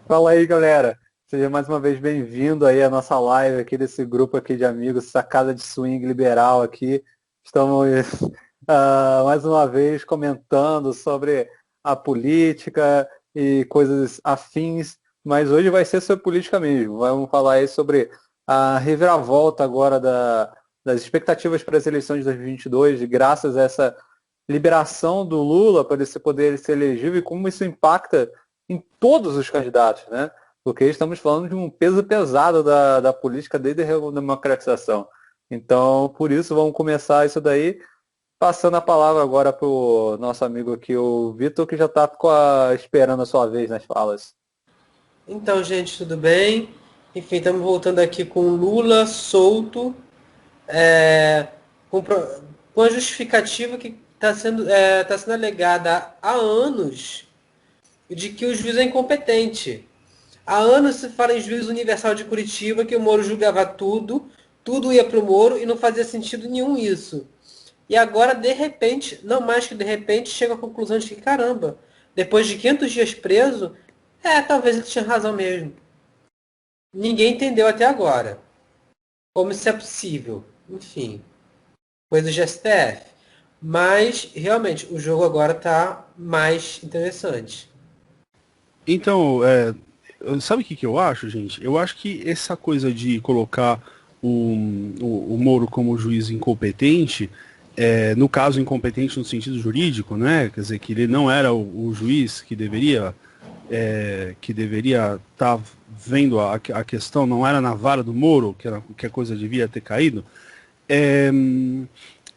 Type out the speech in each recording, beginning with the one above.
Fala aí, galera. Seja mais uma vez bem-vindo aí à nossa live aqui desse grupo aqui de amigos, Sacada de Swing Liberal aqui. Estamos mais uma vez comentando sobre a política e coisas afins, mas hoje vai ser sobre política mesmo. Vamos falar aí sobre a reviravolta agora das expectativas para as eleições de 2022, graças a essa liberação do Lula para ele poder ser elegível e como isso impacta em todos os candidatos, né? Porque estamos falando de um peso pesado da política desde a redemocratização. Então, por isso, vamos começar isso daí, passando a palavra agora para o nosso amigo aqui, o Vitor, que já está esperando a sua vez nas falas. Então, gente, tudo bem? Enfim, estamos voltando aqui com Lula solto, é, com, com a justificativa que tá sendo alegada há anos de que o juiz é incompetente. Há anos se fala em juiz universal de Curitiba, que o Moro julgava tudo, tudo ia para o Moro e não fazia sentido nenhum isso. E agora, de repente, não mais que de repente, chega à conclusão de que, caramba, depois de 500 dias preso, talvez ele tinha razão mesmo. Ninguém entendeu até agora como isso é possível. Enfim, coisa de STF. Mas, realmente, o jogo agora está mais interessante. Então, sabe o que eu acho, gente? Eu acho que essa coisa de colocar o Moro como juiz incompetente, no caso incompetente no sentido jurídico, né? Quer dizer, que ele não era o juiz que deveria estar vendo a questão, não era na vara do Moro que a coisa devia ter caído. É,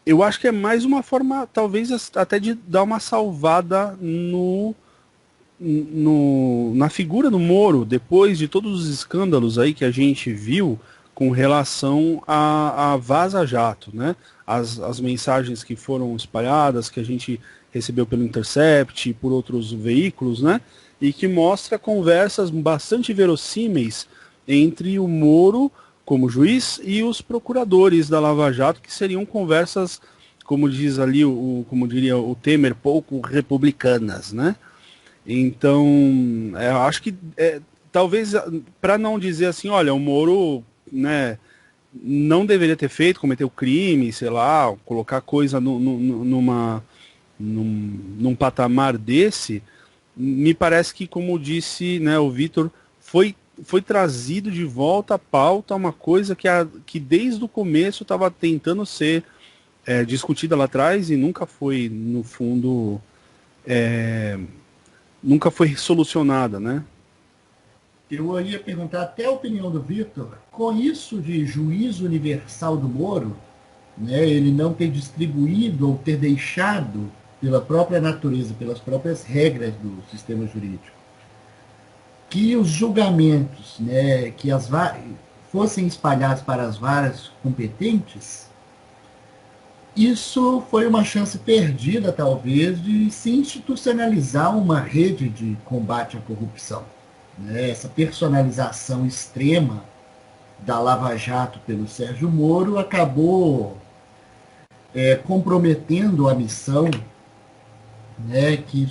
eu acho que é mais uma forma, talvez, até de dar uma salvada na figura do Moro, depois de todos os escândalos aí que a gente viu com relação a Vaza Jato, né? As mensagens que foram espalhadas, que a gente recebeu pelo Intercept e por outros veículos, né? E que mostra conversas bastante verossímeis entre o Moro como juiz e os procuradores da Lava Jato, que seriam conversas, como diz ali, como diria o Temer, pouco republicanas, né? Então, eu acho que talvez para não dizer assim, olha, o Moro, né, não deveria ter feito, cometeu crime, sei lá, colocar coisa num patamar desse, me parece que, como disse, né, o Vitor, foi trazido de volta à pauta uma coisa que desde o começo estava tentando ser discutida lá atrás e nunca foi, no fundo, nunca foi solucionada, né? Eu ia perguntar até a opinião do Vitor, com isso de juiz universal do Moro, né, ele não ter distribuído ou ter deixado pela própria natureza, pelas próprias regras do sistema jurídico, que os julgamentos, né, que fossem espalhados para as varas competentes, isso foi uma chance perdida, talvez, de se institucionalizar uma rede de combate à corrupção. Né? Essa personalização extrema da Lava Jato pelo Sérgio Moro acabou comprometendo a missão, né, que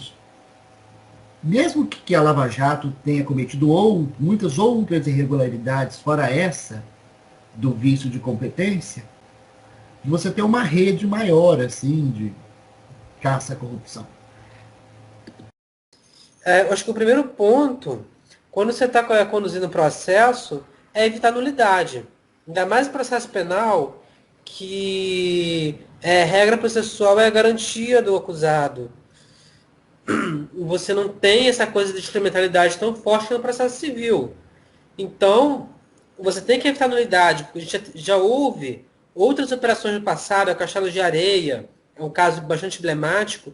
mesmo que a Lava Jato tenha cometido muitas outras irregularidades, fora essa do vício de competência, você tem uma rede maior assim de caça à corrupção. Eu acho que o primeiro ponto, quando você está conduzindo o processo, é evitar nulidade. Ainda mais no processo penal, que regra processual é a garantia do acusado. Você não tem essa coisa de instrumentalidade tão forte no processo civil. Então, você tem que evitar nulidade, porque a gente já houve outras operações no passado, a Castelo de Areia, é um caso bastante emblemático,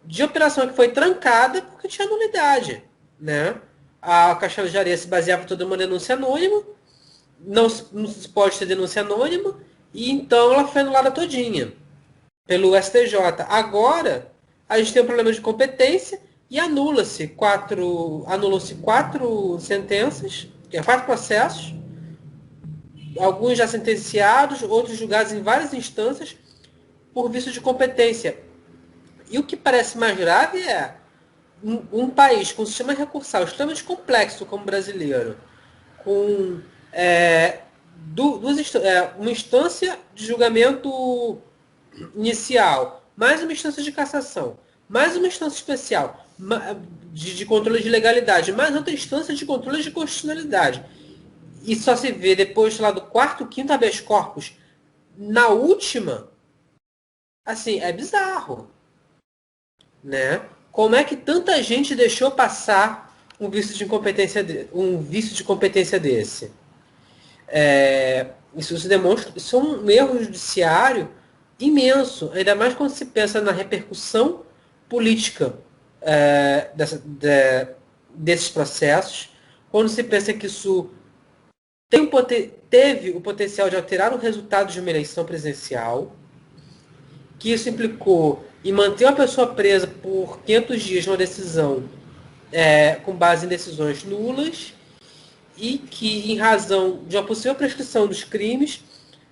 de operação que foi trancada porque tinha nulidade. Né? A Castelo de Areia se baseava toda uma denúncia anônima, não se pode ter denúncia anônima, e então ela foi anulada todinha pelo STJ. Agora, a gente tem um problema de competência e anulam-se quatro sentenças, quatro processos, alguns já sentenciados, outros julgados em várias instâncias por vício de competência. E o que parece mais grave é, um país com um sistema recursal extremamente complexo como o brasileiro, com uma instância de julgamento inicial, mais uma instância de cassação, mais uma instância especial de controle de legalidade, mais outra instância de controle de constitucionalidade. E só se vê depois lá do quarto, quinto habeas corpus, na última, assim, é bizarro, né? Como é que tanta gente deixou passar um vício de competência desse? Isso se demonstra, isso é um erro judiciário imenso, ainda mais quando se pensa na repercussão política desses processos, quando se pensa que isso teve o potencial de alterar o resultado de uma eleição presidencial, que isso implicou em manter uma pessoa presa por 500 dias numa decisão com base em decisões nulas, e que, em razão de uma possível prescrição dos crimes,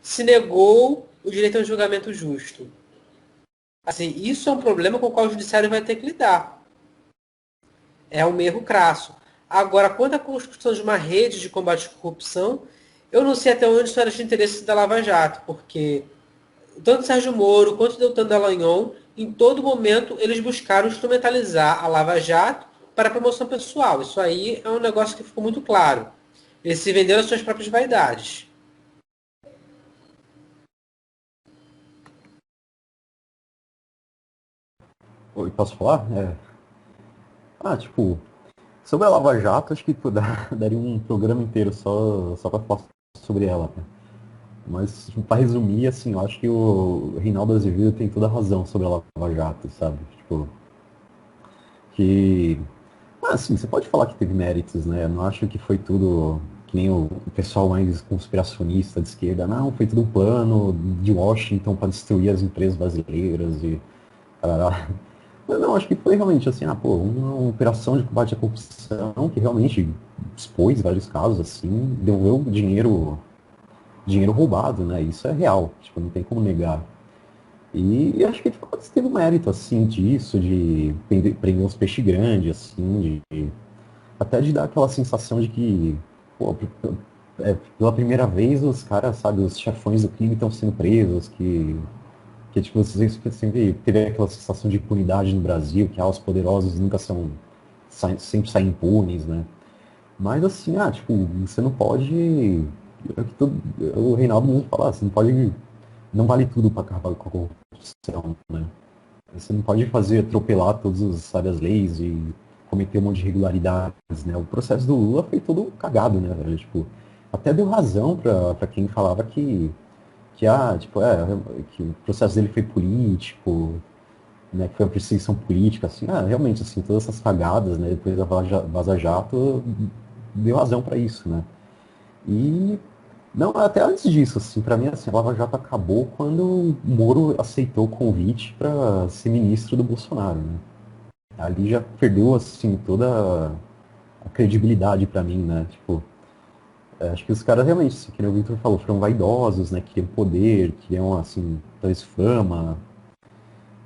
se negou o direito a um julgamento justo. Assim, isso é um problema com o qual o judiciário vai ter que lidar. É um erro crasso. Agora, quanto à construção de uma rede de combate à corrupção, eu não sei até onde isso era de interesse da Lava Jato, porque tanto Sérgio Moro quanto Deltan Dallagnol, em todo momento, eles buscaram instrumentalizar a Lava Jato para a promoção pessoal. Isso aí é um negócio que ficou muito claro. Eles se venderam às suas próprias vaidades. Oi, posso falar? Tipo, sobre a Lava Jato, acho que daria um programa inteiro só pra falar sobre ela, né? Mas, tipo, pra resumir, assim, eu acho que o Reinaldo Azevedo tem toda a razão sobre a Lava Jato, sabe? Tipo, que... assim, você pode falar que teve méritos, né? Eu não acho que foi tudo que nem o pessoal mais conspiracionista de esquerda. Não, foi tudo um plano de Washington para destruir as empresas brasileiras e... Tarará. Mas não, acho que foi realmente assim, uma operação de combate à corrupção que realmente expôs vários casos, assim, devolveu dinheiro roubado, né? Isso é real, tipo, não tem como negar. E acho que ele teve um mérito, assim, disso, de prender uns peixes grandes, assim, até de dar aquela sensação de que, pela primeira vez os caras, sabe, os chefões do crime estão sendo presos, que tipo, vocês sempre teve aquela sensação de impunidade no Brasil, que os poderosos nunca sempre saem impunes, né? Mas assim, tipo, você não pode. O Reinaldo mesmo fala, você não pode. Não vale tudo para acabar com a corrupção, né? Você não pode atropelar sabe, as leis e cometer um monte de irregularidades, né? O processo do Lula foi todo cagado, né, velho? Tipo, até deu razão para quem falava que o processo dele foi político, né, que foi uma perseguição política, assim, realmente, assim, todas essas cagadas, né, depois da Vaza Jato, deu razão para isso, né. E, não, até antes disso, assim, para mim, assim, a Lava Jato acabou quando o Moro aceitou o convite para ser ministro do Bolsonaro, né. Ali já perdeu, assim, toda a credibilidade para mim, né, tipo, acho que os caras realmente, assim, que o Victor falou, foram vaidosos, né? Queriam poder, queriam, assim, talvez fama.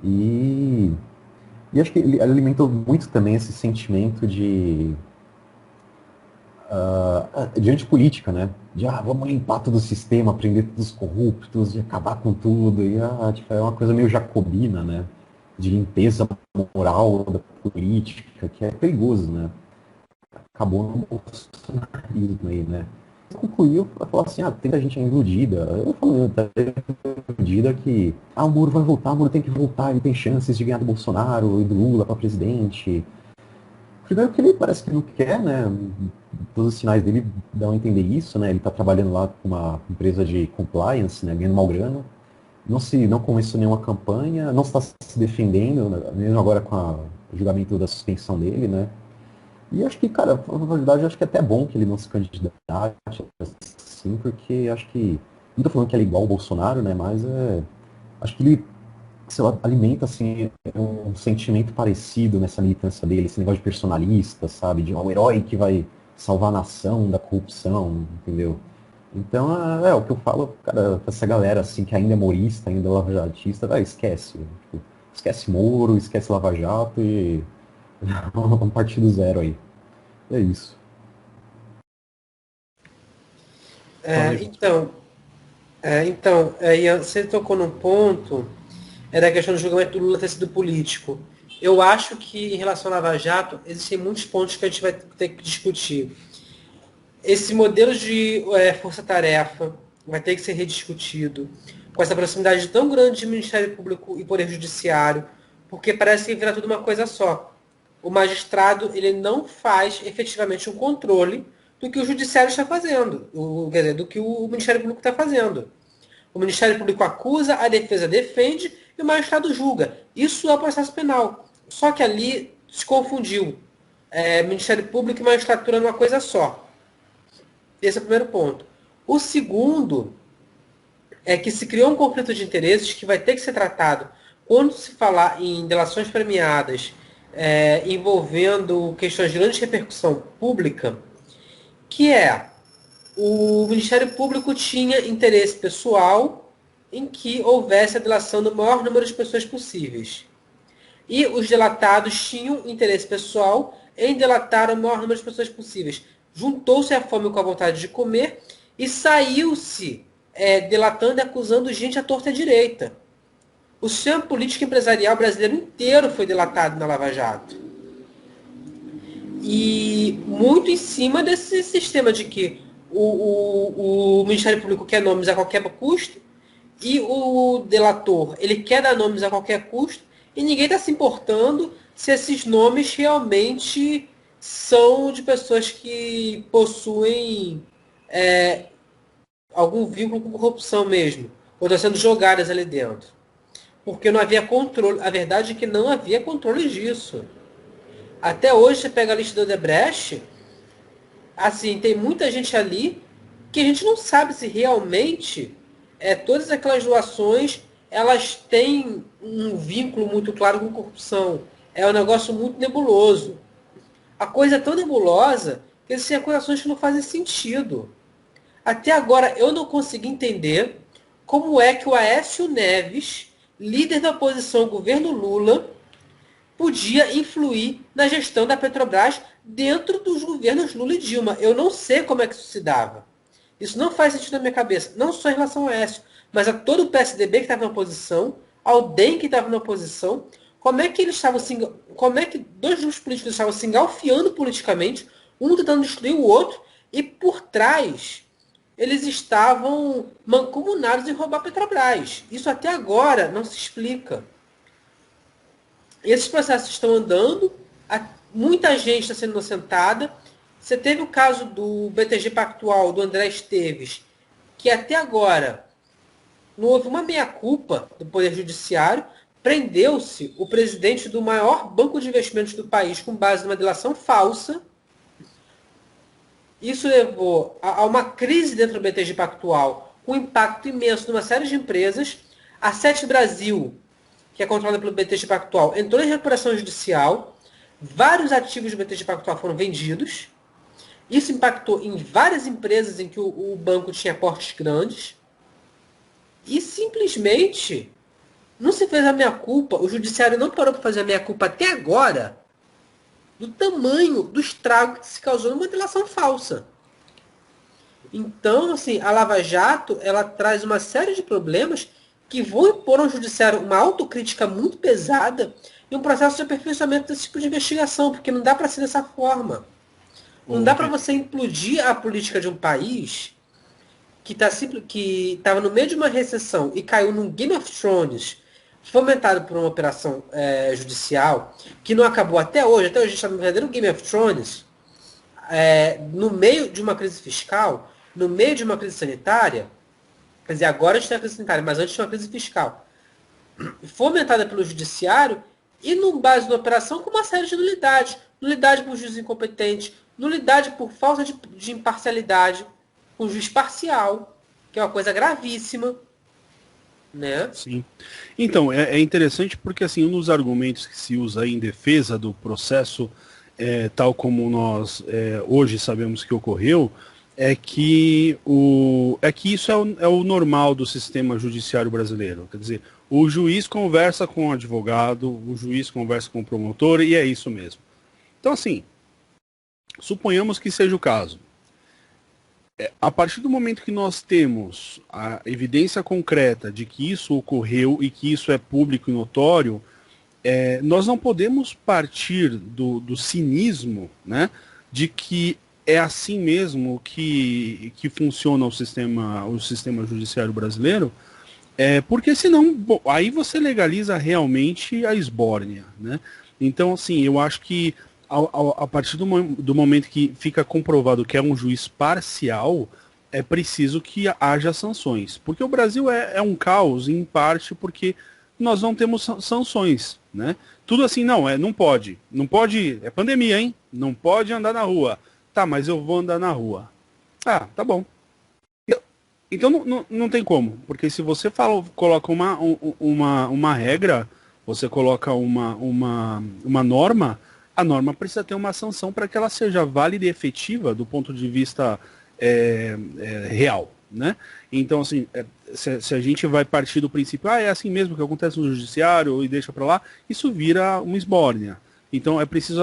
E, e acho que ele alimentou muito também esse sentimento de antipolítica, né? De, vamos limpar todo o sistema, prender todos os corruptos, de acabar com tudo. E, tipo, é uma coisa meio jacobina, né? De limpeza moral da política, que é perigoso, né? Acabou no bolsonarismo aí, né? Concluiu a falar assim, tem muita gente iludida. Eu falo, tá iludida que o Moro vai voltar, o Moro tem que voltar, ele tem chances de ganhar do Bolsonaro e do Lula para presidente. Primeiro que ele parece que não quer, né? Todos os sinais dele dão a entender isso, né? Ele está trabalhando lá com uma empresa de compliance, né? Ganhando mal grana. Não começou nenhuma campanha, não está se defendendo, né? Mesmo agora com o julgamento da suspensão dele, né? E acho que, cara, na verdade, acho que é até bom que ele não se candidate, assim, porque acho que. Não tô falando que ele é igual ao Bolsonaro, né? Mas acho que ele, sei lá, alimenta, assim, um sentimento parecido nessa militância dele, esse negócio de personalista, sabe? De um herói que vai salvar a nação da corrupção, entendeu? Então, o que eu falo, cara, pra essa galera, assim, que ainda é morista, ainda é lavajatista, esquece. Tipo, esquece Moro, esquece Lava Jato e Vamos partir do zero aí. É isso. Aí você tocou num ponto, da questão do julgamento do Lula ter sido político. Eu acho que, em relação à Lava Jato, existem muitos pontos que a gente vai ter que discutir. Esse modelo de força-tarefa vai ter que ser rediscutido, com essa proximidade tão grande de Ministério Público e Poder Judiciário, porque parece que vira tudo uma coisa só. O magistrado ele não faz efetivamente um controle do que o Judiciário está fazendo, quer dizer, do que o Ministério Público está fazendo. O Ministério Público acusa, a defesa defende e o magistrado julga. Isso é o processo penal. Só que ali se confundiu. Ministério Público e magistratura numa coisa só. Esse é o primeiro ponto. O segundo é que se criou um conflito de interesses que vai ter que ser tratado quando se falar em delações premiadas envolvendo questões de grande repercussão pública, que o Ministério Público tinha interesse pessoal em que houvesse a delação do maior número de pessoas possíveis. E os delatados tinham interesse pessoal em delatar o maior número de pessoas possíveis. Juntou-se a fome com a vontade de comer e saiu-se delatando e acusando gente à torta e à direita. O sistema político empresarial brasileiro inteiro foi delatado na Lava Jato. E muito em cima desse sistema de que o Ministério Público quer nomes a qualquer custo e o delator ele quer dar nomes a qualquer custo e ninguém está se importando se esses nomes realmente são de pessoas que possuem algum vínculo com corrupção mesmo, ou estão sendo jogadas ali dentro. Porque não havia controle. A verdade é que não havia controle disso. Até hoje, você pega a lista do Odebrecht, assim, tem muita gente ali que a gente não sabe se realmente todas aquelas doações elas têm um vínculo muito claro com corrupção. É um negócio muito nebuloso. A coisa é tão nebulosa que existem acusações que não fazem sentido. Até agora, eu não consegui entender como é que o Aécio Neves, líder da oposição ao governo Lula, podia influir na gestão da Petrobras dentro dos governos Lula e Dilma. Eu não sei como é que isso se dava. Isso não faz sentido na minha cabeça. Não só em relação ao Aécio, mas a todo o PSDB que estava na oposição, ao DEM que estava na oposição. Como é que eles estavam como é que dois grupos políticos estavam se engalfiando politicamente, um tentando destruir o outro, e por trás eles estavam mancomunados em roubar a Petrobras. Isso até agora não se explica. Esses processos estão andando, muita gente está sendo inocentada. Você teve o caso do BTG Pactual, do André Esteves, que até agora não houve uma meia-culpa do Poder Judiciário. Prendeu-se o presidente do maior banco de investimentos do país com base numa delação falsa. Isso levou a uma crise dentro do BTG Pactual, com um impacto imenso numa série de empresas. A Sete Brasil, que é controlada pelo BTG Pactual, entrou em recuperação judicial. Vários ativos do BTG Pactual foram vendidos. Isso impactou em várias empresas em que o banco tinha aportes grandes. E simplesmente não se fez a meia-culpa. O judiciário não parou para fazer a meia-culpa até agora do tamanho do estrago que se causou numa delação falsa. Então, assim, a Lava Jato ela traz uma série de problemas que vão impor ao judiciário uma autocrítica muito pesada e um processo de aperfeiçoamento desse tipo de investigação, porque não dá para ser dessa forma. Não dá para você implodir a política de um país que estava no meio de uma recessão e caiu num Game of Thrones fomentado por uma operação judicial que não acabou até hoje. Até hoje a gente está no verdadeiro Game of Thrones, no meio de uma crise fiscal, no meio de uma crise sanitária. Quer dizer, agora a gente tem a crise sanitária, mas antes tinha uma crise fiscal fomentada pelo judiciário e num base da operação com uma série de nulidades. Nulidade por juiz incompetente, nulidade por falta de imparcialidade, com juiz parcial, que é uma coisa gravíssima. Né? Sim. Então, é interessante porque assim, um dos argumentos que se usa aí em defesa do processo, tal como nós hoje sabemos que ocorreu, é que isso é o normal do sistema judiciário brasileiro. Quer dizer, o juiz conversa com o advogado, o juiz conversa com o promotor e é isso mesmo. Então, assim, suponhamos que seja o caso. A partir do momento que nós temos a evidência concreta de que isso ocorreu e que isso é público e notório, nós não podemos partir do cinismo, né, de que é assim mesmo que funciona o sistema judiciário brasileiro, porque senão, aí você legaliza realmente a esbórnia, né? Então, assim, eu acho que a partir do momento que fica comprovado que é um juiz parcial, é preciso que haja sanções. Porque o Brasil é um caos, em parte, porque nós não temos sanções, né? Tudo assim, não pode. Não pode, é pandemia, hein? Não pode andar na rua. Tá, mas eu vou andar na rua. Ah, tá bom. Então não tem como. Porque se você coloca uma regra, você coloca uma norma, a norma precisa ter uma sanção para que ela seja válida e efetiva do ponto de vista real, né? Então, assim, se a gente vai partir do princípio, é assim mesmo que acontece no judiciário e deixa para lá, isso vira uma esbórnia. Então, é preciso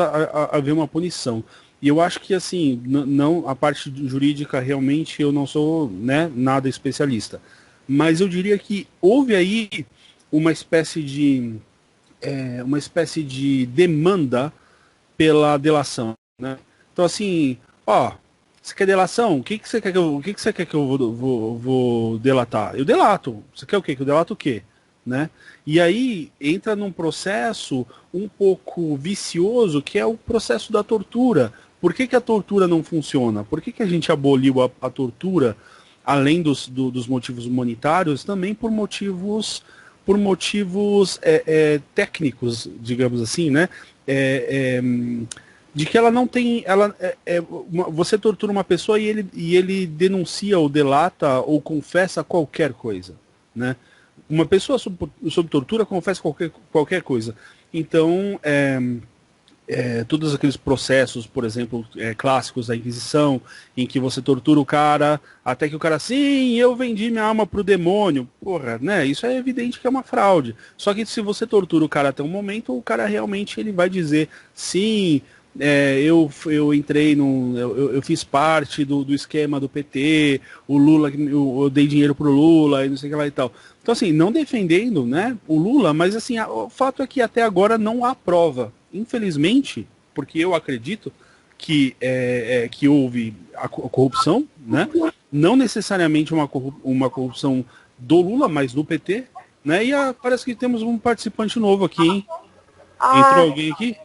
haver uma punição. E eu acho que, assim, não a parte jurídica, realmente, eu não sou, né, nada especialista. Mas eu diria que houve aí uma espécie de demanda pela delação, né? Então, assim, você quer delação? O que você quer que eu vou delatar? Eu delato. Você quer o quê? Que eu delato o quê? Né? E aí entra num processo um pouco vicioso, que é o processo da tortura. Por que a tortura não funciona? Por que a gente aboliu a tortura, além dos motivos humanitários, também por motivos técnicos, digamos assim, né? De que ela não tem, você tortura uma pessoa e ele denuncia ou delata ou confessa qualquer coisa, né? Uma pessoa sob tortura confessa qualquer coisa. Então, todos aqueles processos, por exemplo, clássicos da Inquisição, em que você tortura o cara até que o cara, sim, eu vendi minha alma pro demônio. Porra, né? Isso é evidente que é uma fraude. Só que se você tortura o cara até um momento, o cara realmente ele vai dizer, sim, eu entrei eu fiz parte do esquema do PT, o Lula, eu dei dinheiro pro Lula e não sei o que lá e tal. Então, assim, não defendendo, né, o Lula, mas assim, o fato é que até agora não há prova. Infelizmente, porque eu acredito que houve a corrupção, né? Não necessariamente uma corrupção do Lula, mas do PT, né? E parece que temos um participante novo aqui, hein? Entrou alguém aqui?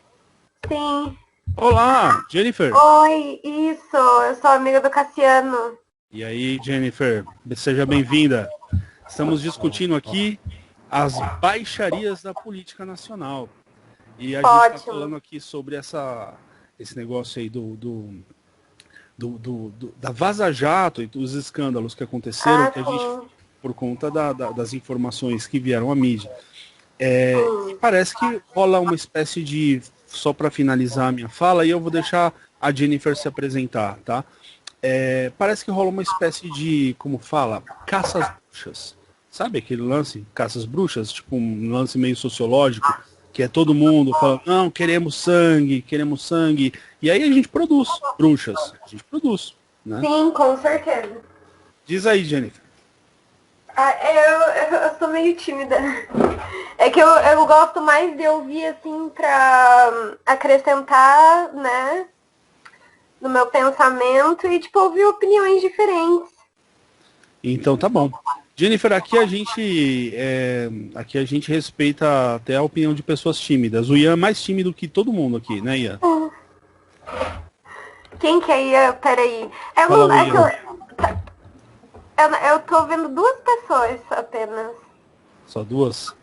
Sim. Olá, Jennifer. Oi, isso, eu sou amiga do Cassiano. E aí, Jennifer, seja bem-vinda. Estamos discutindo aqui as baixarias da política nacional. E a gente está falando aqui sobre esse negócio aí da Vaza Jato e dos escândalos que aconteceram, que a gente, por conta das informações que vieram à mídia. E parece que rola uma espécie de, só para finalizar a minha fala, e eu vou deixar a Jennifer se apresentar, tá? Parece que rola uma espécie de, como fala, caça às bruxas. Sabe aquele lance, caça às bruxas? Tipo um lance meio sociológico, que é todo mundo falando, não, queremos sangue. E aí a gente produz bruxas. A gente produz, né? Sim, com certeza. Diz aí, Jennifer. Eu sou meio tímida. É que eu gosto mais de ouvir, assim, pra acrescentar, né, no meu pensamento e, tipo, ouvir opiniões diferentes. Então tá bom. Jennifer, aqui a gente respeita até a opinião de pessoas tímidas. O Ian é mais tímido que todo mundo aqui, né, Ian? Quem que é Ian? Peraí. Eu tô vendo duas pessoas apenas. Só duas?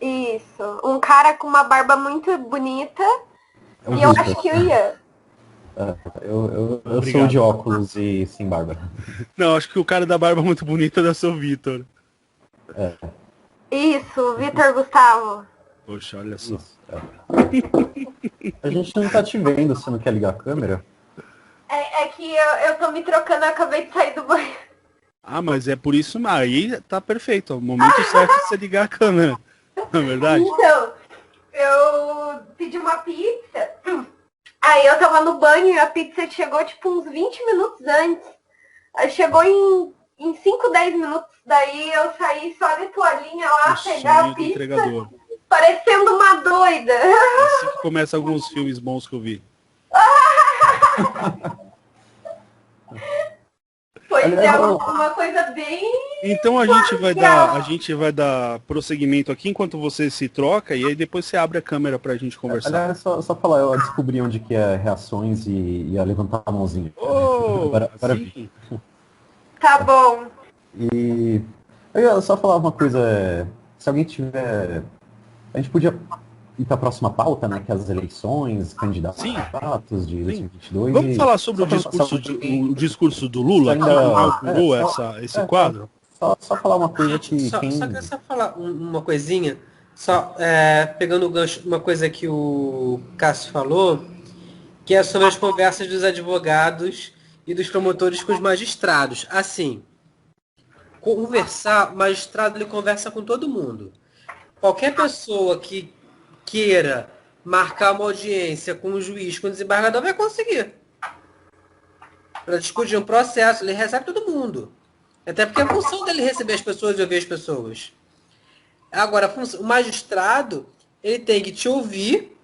Isso. Um cara com uma barba muito bonita e eu acho que o Ian. Eu sou de óculos e sem barba. Não, acho que o cara da barba muito bonita deve ser o Vitor. Isso, Vitor Gustavo. Poxa, olha só. A gente não tá te vendo, você não quer ligar a câmera? É que eu tô me trocando, eu acabei de sair do banheiro. Ah, mas é por isso, aí tá perfeito. É o momento certo de você ligar a câmera. Não é verdade? Então, eu pedi uma pizza. Aí eu tava no banho e a pizza chegou tipo uns 20 minutos antes. Aí chegou em 5, 10 minutos. Daí eu saí só de toalhinha lá, O pegar sonho a do pizza, entregador. parecendo uma doida. Assim que começa alguns filmes bons que eu vi. Pois Aliás, é, eu- uma coisa bem... Então a gente vai dar prosseguimento aqui enquanto você se troca e aí depois você abre a câmera pra gente conversar. Aliás, só falar, eu descobri onde que é reações e ia levantar a mãozinha. Oh, Agora sim. vi. Tá bom. E eu ia só falar uma coisa, se alguém tiver. A gente podia ir para a próxima pauta, né? Que é as eleições, candidatos de 2022. Vamos e falar sobre só o discurso do Lula, que inaugurou esse quadro? Só falar uma coisa Gente, que só quem. quero só falar uma coisinha, só pegando o gancho, uma coisa que o Cássio falou, que é sobre as conversas dos advogados e dos promotores com os magistrados. Assim, conversar, o magistrado ele conversa com todo mundo. Qualquer pessoa que queira marcar uma audiência com o juiz, com o desembargador, vai conseguir. Para discutir um processo, ele recebe todo mundo. Até porque é a função dele receber as pessoas e ouvir as pessoas. Agora, o magistrado, ele tem que te ouvir.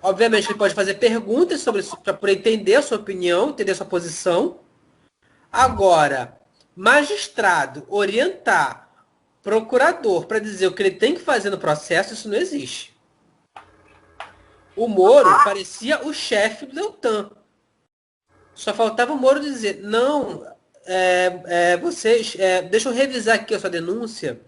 Obviamente, ele pode fazer perguntas sobre isso para poder entender a sua opinião, entender a sua posição. Agora, magistrado orientar procurador para dizer o que ele tem que fazer no processo, isso não existe. O Moro parecia o chefe do Deltan. Só faltava o Moro dizer, não, vocês, deixa eu revisar aqui a sua denúncia,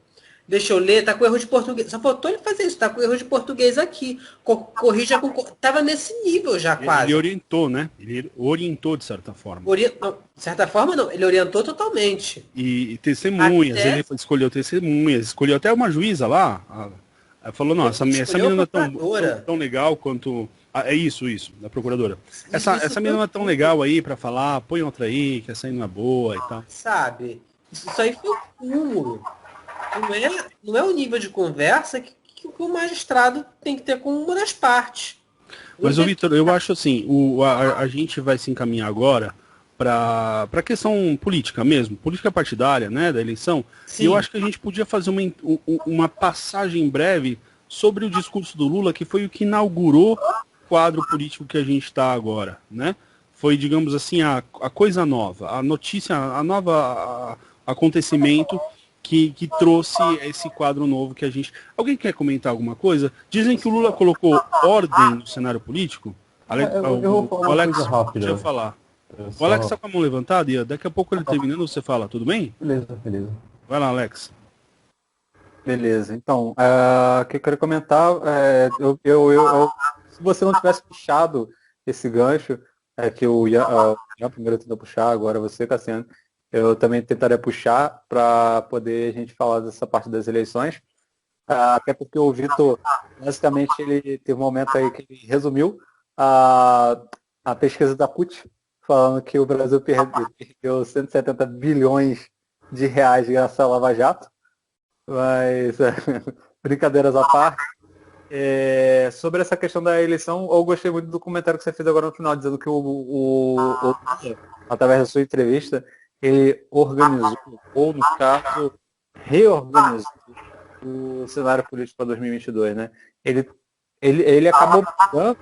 deixa eu ler, tá com erro de português. Só faltou ele fazer isso, tá com erro de português aqui. Corrija com... Tava nesse nível já quase. Ele orientou, né? Ele orientou de certa forma. Não, de certa forma não, ele orientou totalmente. E testemunhas, Até... ele escolheu testemunhas, escolheu até uma juíza lá. Falou, não, essa menina não é tão legal quanto... é isso, da procuradora. Essa menina não é tão legal aí pra falar, põe outra aí, que essa aí não é boa e tal. Sabe? Isso aí foi o cúmulo. Não é o nível de conversa que o magistrado tem que ter com uma das partes. Mas, Vitor, eu acho assim, a gente vai se encaminhar agora para a questão política mesmo, política partidária, né, da eleição. Sim. E eu acho que a gente podia fazer uma passagem breve sobre o discurso do Lula, que foi o que inaugurou o quadro político que a gente está agora, né? Foi, digamos assim, a coisa nova, a notícia, a nova acontecimento que trouxe esse quadro novo que a gente... Alguém quer comentar alguma coisa? Dizem que o Lula colocou ordem no cenário político. Eu vou falar o Alex uma coisa rápida. Podia falar. O Alex está com a mão levantada e daqui a pouco ele terminando você fala, tudo bem? Beleza. Vai lá, Alex. Beleza, então, o que eu queria comentar, se você não tivesse puxado esse gancho, que o Ian primeiro tentou puxar, agora você, Cassiano, eu também tentaria puxar para poder a gente falar dessa parte das eleições, até porque o Vitor, basicamente, ele teve um momento aí que ele resumiu a pesquisa da PUT, falando que o Brasil perdeu 170 bilhões de reais graças à Lava Jato. Mas, brincadeiras à parte, sobre essa questão da eleição, eu gostei muito do comentário que você fez agora no final, dizendo que através da sua entrevista, ele organizou, ou no caso, reorganizou o cenário político para 2022, né? Ele acabou mudando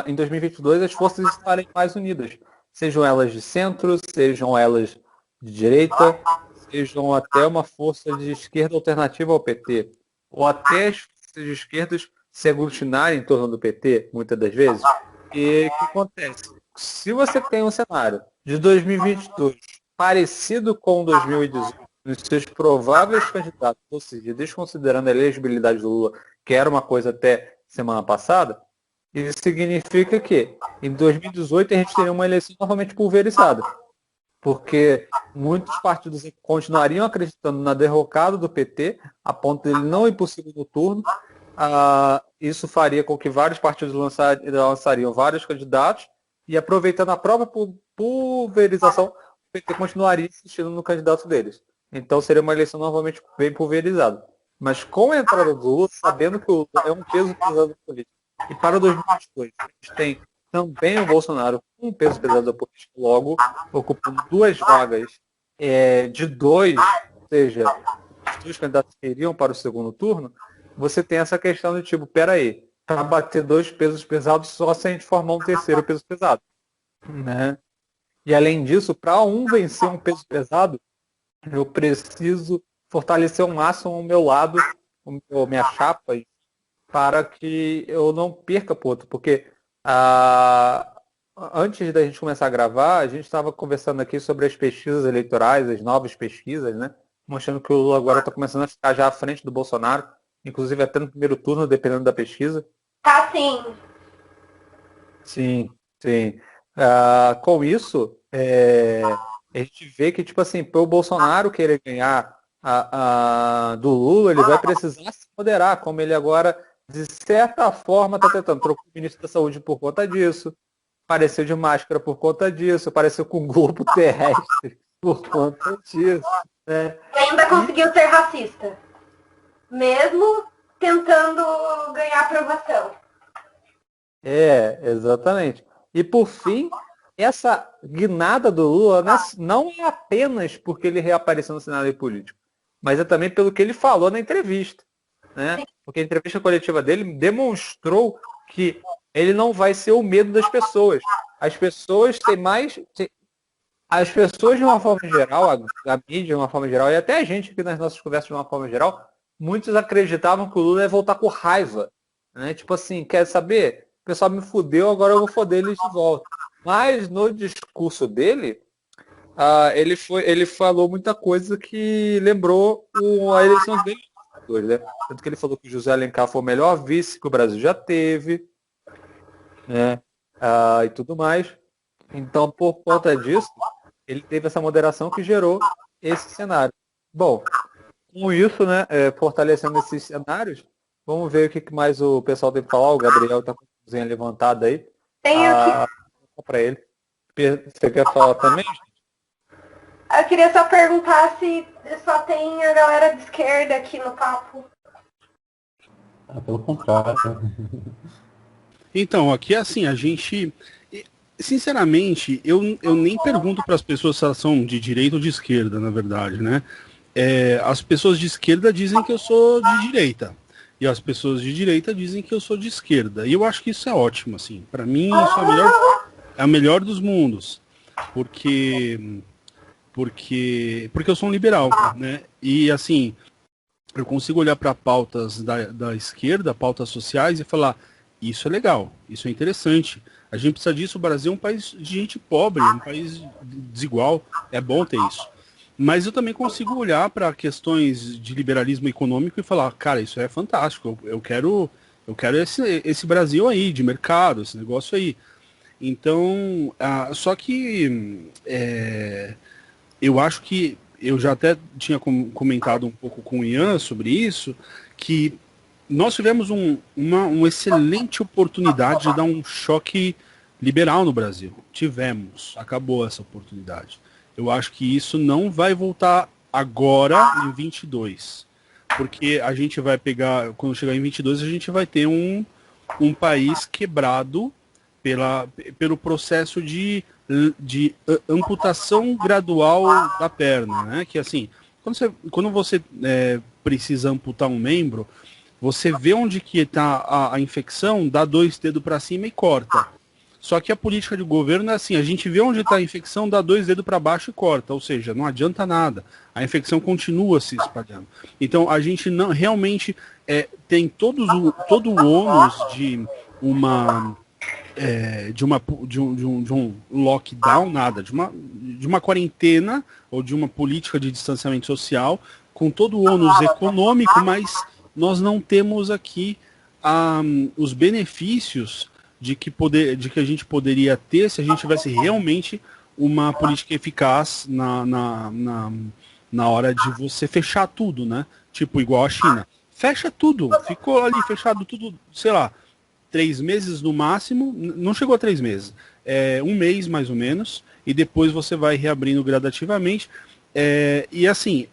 em 2022 as forças estarem mais unidas, sejam elas de centro, sejam elas de direita, sejam até uma força de esquerda alternativa ao PT, ou até as forças de esquerdas se aglutinarem em torno do PT, muitas das vezes. E o que acontece? Se você tem um cenário de 2022 parecido com 2018, nos seus prováveis candidatos, ou seja, desconsiderando a elegibilidade do Lula, que era uma coisa até semana passada, isso significa que em 2018 a gente teria uma eleição novamente pulverizada. Porque muitos partidos continuariam acreditando na derrocada do PT, a ponto de ele não ir para o segundo turno. Isso faria com que vários partidos lançariam vários candidatos, e aproveitando a própria pulverização, o PT continuaria insistindo no candidato deles. Então seria uma eleição novamente bem pulverizada. Mas com a entrada do Lula, sabendo que o Lula é um peso pesado político, E para 2022, a gente tem também o Bolsonaro com um peso pesado da política, logo ocupando 2 vagas de 2, ou seja, os 2 candidatos que iriam para o segundo turno. Você tem essa questão de tipo, peraí, para bater 2 pesos pesados só se a gente formar um terceiro peso pesado, né? E além disso, para vencer um peso pesado, eu preciso fortalecer ao máximo o meu lado, minha chapa, para que eu não perca pro outro, porque antes da gente começar a gravar, a gente estava conversando aqui sobre as pesquisas eleitorais, as novas pesquisas, né? Mostrando que o Lula agora está começando a ficar já à frente do Bolsonaro, inclusive até no primeiro turno, dependendo da pesquisa. Tá sim. Sim, sim. Com isso, a gente vê que, tipo assim, para o Bolsonaro querer ganhar do Lula, ele vai precisar se moderar, como ele agora, de certa forma, está tentando. Trocou o ministro da Saúde por conta disso, apareceu de máscara por conta disso, apareceu com um globo terrestre por conta disso. Né? E ainda conseguiu ser racista, mesmo tentando ganhar aprovação. Exatamente. E por fim, essa guinada do Lula não é apenas porque ele reapareceu no cenário político, mas é também pelo que ele falou na entrevista. Né? Porque a entrevista coletiva dele demonstrou que ele não vai ser o medo das pessoas. As pessoas têm mais... As pessoas, de uma forma geral, a mídia de uma forma geral, e até a gente aqui nas nossas conversas de uma forma geral, muitos acreditavam que o Lula ia voltar com raiva. Né? Tipo assim, quer saber? O pessoal me fudeu, agora eu vou foder eles de volta. Mas no discurso dele, ele falou muita coisa que lembrou a eleição dele. Né? Tanto que ele falou que o José Alencar foi o melhor vice que o Brasil já teve, né? E tudo mais. Então, por conta disso, ele teve essa moderação que gerou esse cenário. Bom, com isso, né, fortalecendo esses cenários, vamos ver o que mais o pessoal tem para falar. O Gabriel está com a cozinha levantada aí. Tenho para ele. Você quer falar também? Eu queria só perguntar se só tem a galera de esquerda aqui no papo. Pelo contrário. Então, aqui assim, a gente... Sinceramente, eu nem pergunto para as pessoas se elas são de direita ou de esquerda, na verdade, né? As pessoas de esquerda dizem que eu sou de direita. E as pessoas de direita dizem que eu sou de esquerda. E eu acho que isso é ótimo, assim. Para mim, isso é a melhor dos mundos. Porque eu sou um liberal, né? E, assim, eu consigo olhar para pautas da esquerda, pautas sociais, e falar, isso é legal, isso é interessante. A gente precisa disso, o Brasil é um país de gente pobre, um país desigual, é bom ter isso. Mas eu também consigo olhar para questões de liberalismo econômico e falar, cara, isso é fantástico, eu quero esse Brasil aí, de mercado, esse negócio aí. Então, só que eu acho que, eu já até tinha comentado um pouco com o Ian sobre isso, que nós tivemos uma excelente oportunidade de dar um choque liberal no Brasil. Tivemos, acabou essa oportunidade. Eu acho que isso não vai voltar agora em 22. Porque a gente vai pegar, quando chegar em 22, a gente vai ter um país quebrado pelo processo de amputação gradual da perna, né? Que assim, quando você precisa amputar um membro, você vê onde que está a infecção, dá 2 dedos para cima e corta. Só que a política de governo é assim, a gente vê onde está a infecção, dá 2 dedos para baixo e corta. Ou seja, não adianta nada. A infecção continua se espalhando. Então, a gente não realmente tem todo o ônus de um lockdown, nada, de uma quarentena ou de uma política de distanciamento social, com todo o ônus econômico, mas nós não temos aqui os benefícios de que a gente poderia ter se a gente tivesse realmente uma política eficaz na hora de você fechar tudo, né? Tipo, igual a China. Fecha tudo, ficou ali fechado tudo, sei lá, 3 meses no máximo, não chegou a 3 meses, 1 mês mais ou menos, e depois você vai reabrindo gradativamente, e assim,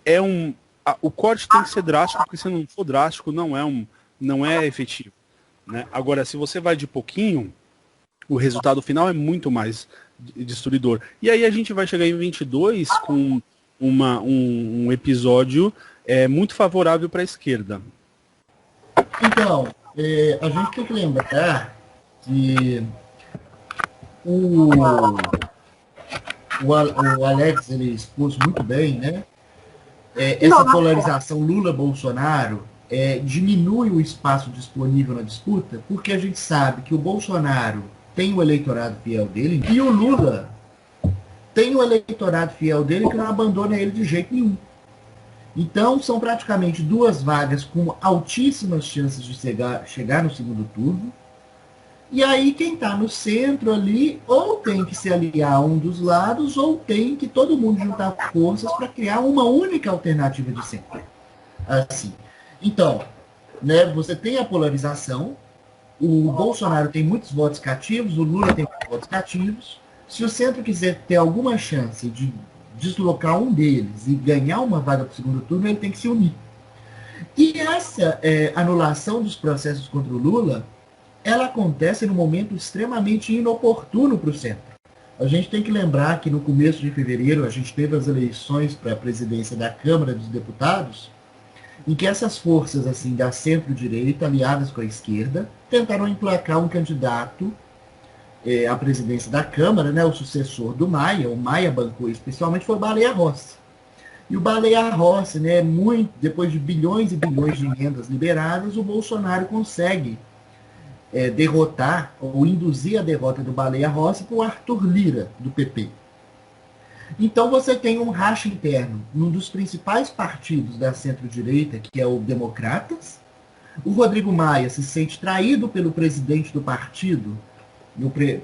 o corte tem que ser drástico, porque se não for drástico, não é efetivo. né? Agora, se você vai de pouquinho, o resultado final é muito mais destruidor. E aí a gente vai chegar em 22 com um episódio muito favorável para a esquerda. Então, a gente tem que lembrar que o Alex ele expôs muito bem, né? Essa polarização Lula-Bolsonaro diminui o espaço disponível na disputa, porque a gente sabe que o Bolsonaro tem o eleitorado fiel dele e o Lula tem o eleitorado fiel dele que não abandona ele de jeito nenhum. Então, são praticamente duas vagas com altíssimas chances de chegar no segundo turno. E aí, quem está no centro ali, ou tem que se aliar a um dos lados, ou tem que todo mundo juntar forças para criar uma única alternativa de centro. Assim. Então, né, você tem a polarização, o Bolsonaro tem muitos votos cativos, o Lula tem muitos votos cativos. Se o centro quiser ter alguma chance de deslocar um deles e ganhar uma vaga para o segundo turno, ele tem que se unir. E essa anulação dos processos contra o Lula, ela acontece num momento extremamente inoportuno para o centro. A gente tem que lembrar que no começo de fevereiro a gente teve as eleições para a presidência da Câmara dos Deputados, em que essas forças assim da centro-direita, aliadas com a esquerda, tentaram emplacar um candidato à presidência da Câmara, né, o sucessor do Maia. O Maia bancou especialmente, foi o Baleia Rossi. E o Baleia Rossi, né, depois de bilhões e bilhões de emendas liberadas, o Bolsonaro consegue derrotar ou induzir a derrota do Baleia Rossi para o Arthur Lira, do PP. Então você tem um racha interno num dos principais partidos da centro-direita, que é o Democratas. O Rodrigo Maia se sente traído pelo presidente do partido,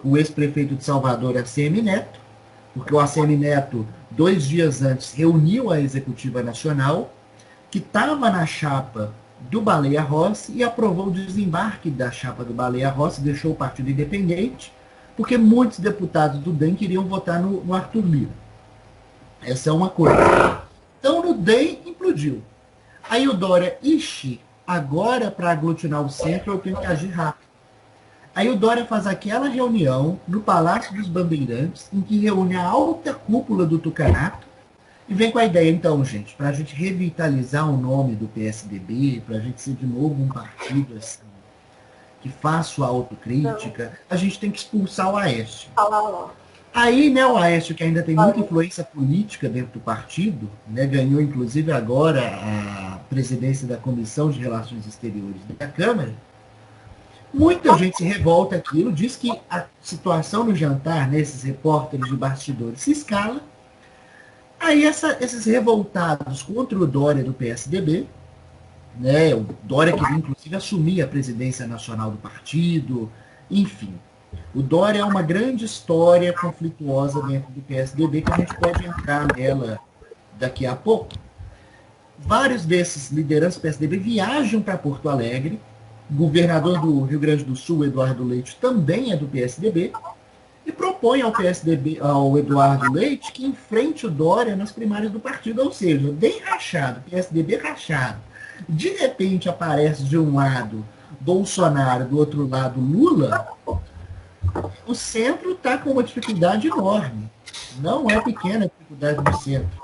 o ex-prefeito de Salvador, ACM Neto, porque o ACM Neto, 2 dias antes, reuniu a Executiva Nacional, que estava na chapa do Baleia Rossi e aprovou o desembarque da chapa do Baleia Rossi, deixou o partido independente, porque muitos deputados do DEM queriam votar no Arthur Lira. Essa é uma coisa. Então, no DEM, implodiu. Aí o Dória, agora para aglutinar o centro eu tenho que agir rápido. Aí o Dória faz aquela reunião no Palácio dos Bandeirantes, em que reúne a alta cúpula do Tucanato, e vem com a ideia, então, gente, para a gente revitalizar o nome do PSDB, para a gente ser de novo um partido assim, que faça a autocrítica, a gente tem que expulsar o Aécio. Aí, né, o Aécio, que ainda tem muita influência política dentro do partido, né, ganhou inclusive agora a presidência da Comissão de Relações Exteriores da Câmara, muita gente se revolta aquilo, diz que a situação no jantar, né, esses repórteres de bastidores, se escala. Aí esses revoltados contra o Dória do PSDB, né, o Dória que inclusive assumia a presidência nacional do partido, enfim. O Dória é uma grande história conflituosa dentro do PSDB, que a gente pode entrar nela daqui a pouco. Vários desses lideranças do PSDB viajam para Porto Alegre. O governador do Rio Grande do Sul, Eduardo Leite, também é do PSDB, e propõe ao Eduardo Leite que enfrente o Dória nas primárias do partido, ou seja, bem rachado, PSDB rachado. De repente aparece de um lado Bolsonaro, do outro lado Lula. O centro está com uma dificuldade enorme. Não é pequena a dificuldade do centro.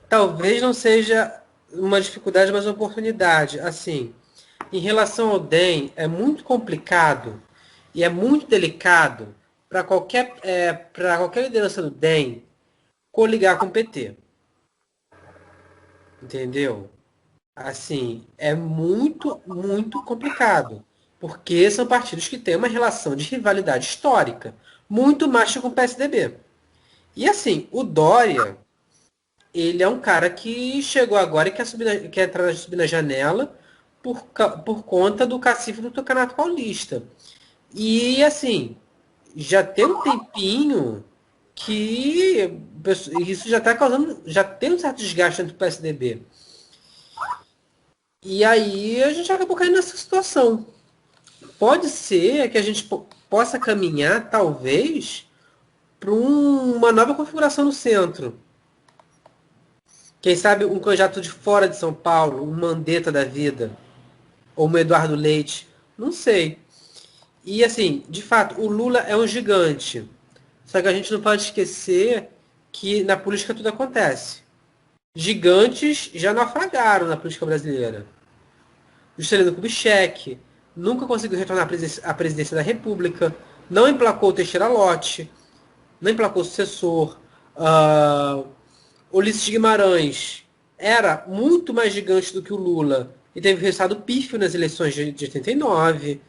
Talvez não seja uma dificuldade, mas uma oportunidade. Assim, em relação ao DEM, é muito complicado e é muito delicado para qualquer liderança do DEM coligar com o PT. Entendeu? Assim, é muito, muito complicado. Porque são partidos que têm uma relação de rivalidade histórica muito mais que com o PSDB. E assim, o Dória, ele é um cara que chegou agora e quer subir na janela por conta do cacife do Campeonato Paulista. E assim, já tem um tempinho que isso já está causando, já tem um certo desgaste dentro do PSDB. E aí a gente acabou caindo nessa situação. Pode ser que a gente possa caminhar, talvez, para uma nova configuração no centro. Quem sabe um candidato de fora de São Paulo, um Mandetta da vida, ou um Eduardo Leite, Não sei. E assim, de fato, o Lula é um gigante. Só que a gente não pode esquecer que na política tudo acontece. Gigantes já naufragaram na política brasileira. Juscelino Kubitschek nunca conseguiu retornar à presidência da República, não emplacou o Teixeira Lott, não emplacou o sucessor. Ulisses Guimarães era muito mais gigante do que o Lula e teve resultado pífio nas eleições de 89.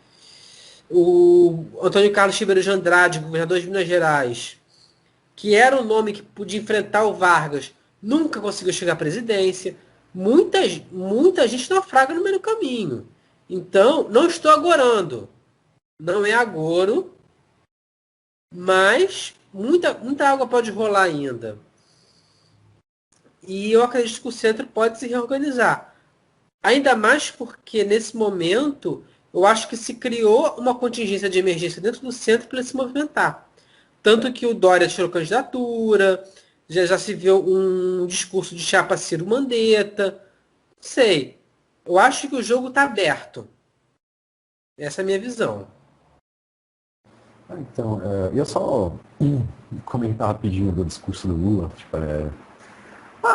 O Antônio Carlos Ribeiro de Andrade, governador de Minas Gerais, que era o nome que podia enfrentar o Vargas, nunca conseguiu chegar à presidência. Muita gente naufraga no meio do caminho. Então, não estou agorando. Não é agoro, mas muita água pode rolar ainda. E eu acredito que o centro pode se reorganizar. Ainda mais porque, nesse momento, eu acho que se criou uma contingência de emergência dentro do centro para ele se movimentar. Tanto que o Dória tirou candidatura, já se viu um discurso de chapa Ciro Mandetta. Não sei. Eu acho que o jogo está aberto. Essa é a minha visão. Então, eu só comentar rapidinho do discurso do Lula. Tipo,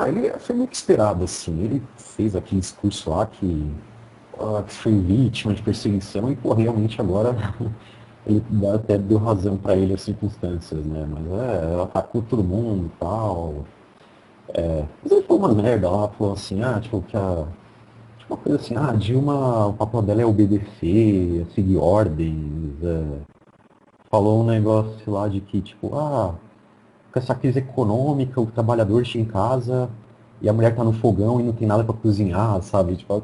ele foi muito esperado, assim. Ele fez aquele discurso lá que foi vítima de perseguição e, pô, realmente agora ele até deu razão para ele as circunstâncias, né? Mas ela atacou todo mundo e tal. Mas ele falou uma merda lá, falou assim, tipo, tipo uma coisa assim, Dilma, o papel dela é obedecer, é seguir ordens. Falou um negócio lá de que, tipo, com essa crise econômica, o trabalhador chega em casa e a mulher tá no fogão e não tem nada pra cozinhar, sabe? Tipo,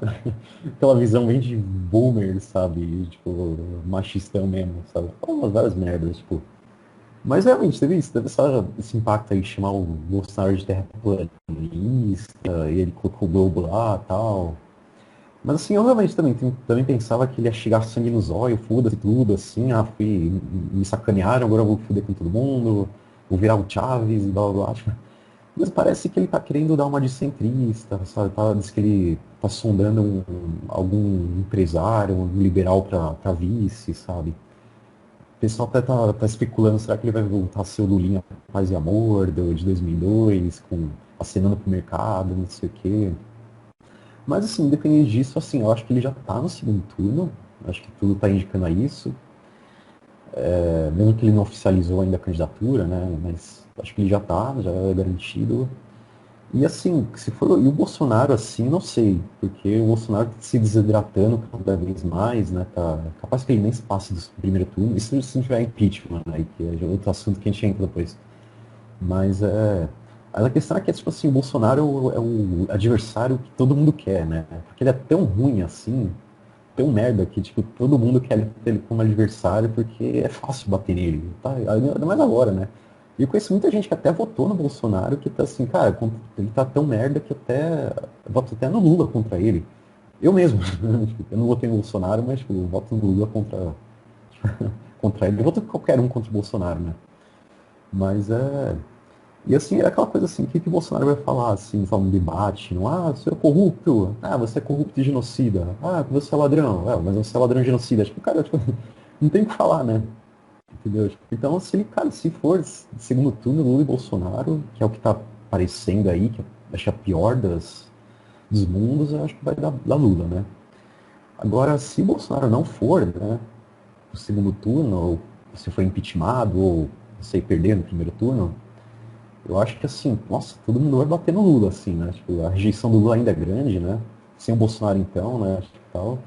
aquela visão bem de boomer, sabe? Tipo, machistão mesmo, sabe? Fala umas várias merdas, tipo. Mas realmente teve isso, teve esse impacto aí de chamar o Bolsonaro de terraplanista, e ele colocou o Globo lá e tal. Mas assim, eu realmente também pensava que ele ia chegar sangue nos olhos, foda-se tudo, assim, me sacanearam, agora eu vou foder com todo mundo, vou virar o Chaves e blá blá blá. Tipo, mas parece que ele tá querendo dar uma de centrista, sabe? Diz que ele tá sondando algum empresário, um liberal pra vice, sabe? O pessoal até tá especulando, será que ele vai voltar a ser o Lulinha Paz e Amor de 2002, acenando pro mercado, não sei o quê. Mas assim, independente disso, assim, eu acho que ele já tá no segundo turno, acho que tudo tá indicando a isso. Mesmo que ele não oficializou ainda a candidatura, né? Mas acho que ele já é garantido. E assim, se for. E o Bolsonaro, assim, não sei, porque o Bolsonaro tá se desidratando cada vez mais, né? Tá capaz que ele nem se passe do primeiro turno. Isso se não tiver impeachment, né? Que é outro assunto que a gente entra depois. Mas a questão é que, tipo assim, o Bolsonaro é o adversário que todo mundo quer, né? Porque ele é tão ruim assim, tão merda, que, tipo, todo mundo quer ele como adversário porque é fácil bater nele, tá? Ainda mais agora, né? E eu conheço muita gente que até votou no Bolsonaro, que tá assim, cara, ele tá tão merda que voto até no Lula contra ele. Eu mesmo, eu não votei no Bolsonaro, mas, tipo, eu voto no Lula contra ele. Eu voto qualquer um contra o Bolsonaro, né? Mas E assim, é aquela coisa assim, o que o Bolsonaro vai falar, assim, falar um debate, não, você é corrupto, você é corrupto e genocida, você é ladrão, mas você é ladrão e genocida, tipo, cara, tipo, não tem o que falar, né? Entendeu? Então, se for segundo turno, Lula e Bolsonaro, que é o que tá aparecendo aí, que acho que é a pior dos mundos, eu acho que vai dar Lula, né? Agora, se Bolsonaro não for, né, pro segundo turno, ou se for impeachmentado, ou sei, perder no primeiro turno, eu acho que assim, nossa, todo mundo vai bater no Lula, assim, né? Tipo, a rejeição do Lula ainda é grande, né? Sem o Bolsonaro então, né? Acho que tal.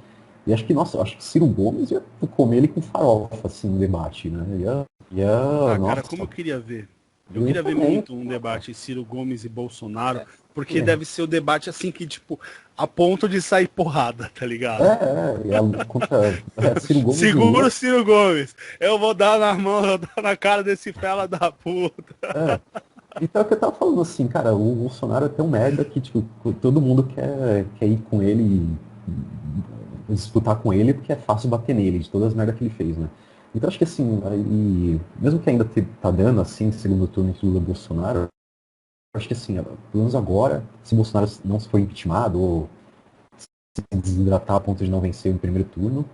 E acho que, nossa, eu acho que Ciro Gomes ia comer ele com farofa, assim, no debate, né? Cara, nossa, como eu queria ver. Eu eu queria ver também. muito um debate Ciro Gomes e Bolsonaro, porque deve ser o debate assim que, tipo, a ponto de sair porrada, tá ligado? Contra Ciro Gomes e Segura Lula. o Ciro Gomes. Eu vou dar na mão, eu vou dar na cara desse fela da puta. Então é o que eu tava falando, assim, cara, o Bolsonaro é tão merda que, tipo, todo mundo quer ir com ele disputar com ele porque é fácil bater nele, de todas as merdas que ele fez, né? Então acho que assim, mesmo que ainda tá dando assim, segundo turno entre Lula e Bolsonaro, acho que assim, pelo menos agora, se Bolsonaro não for impeachmentado ou se desidratar a ponto de não vencer no primeiro turno,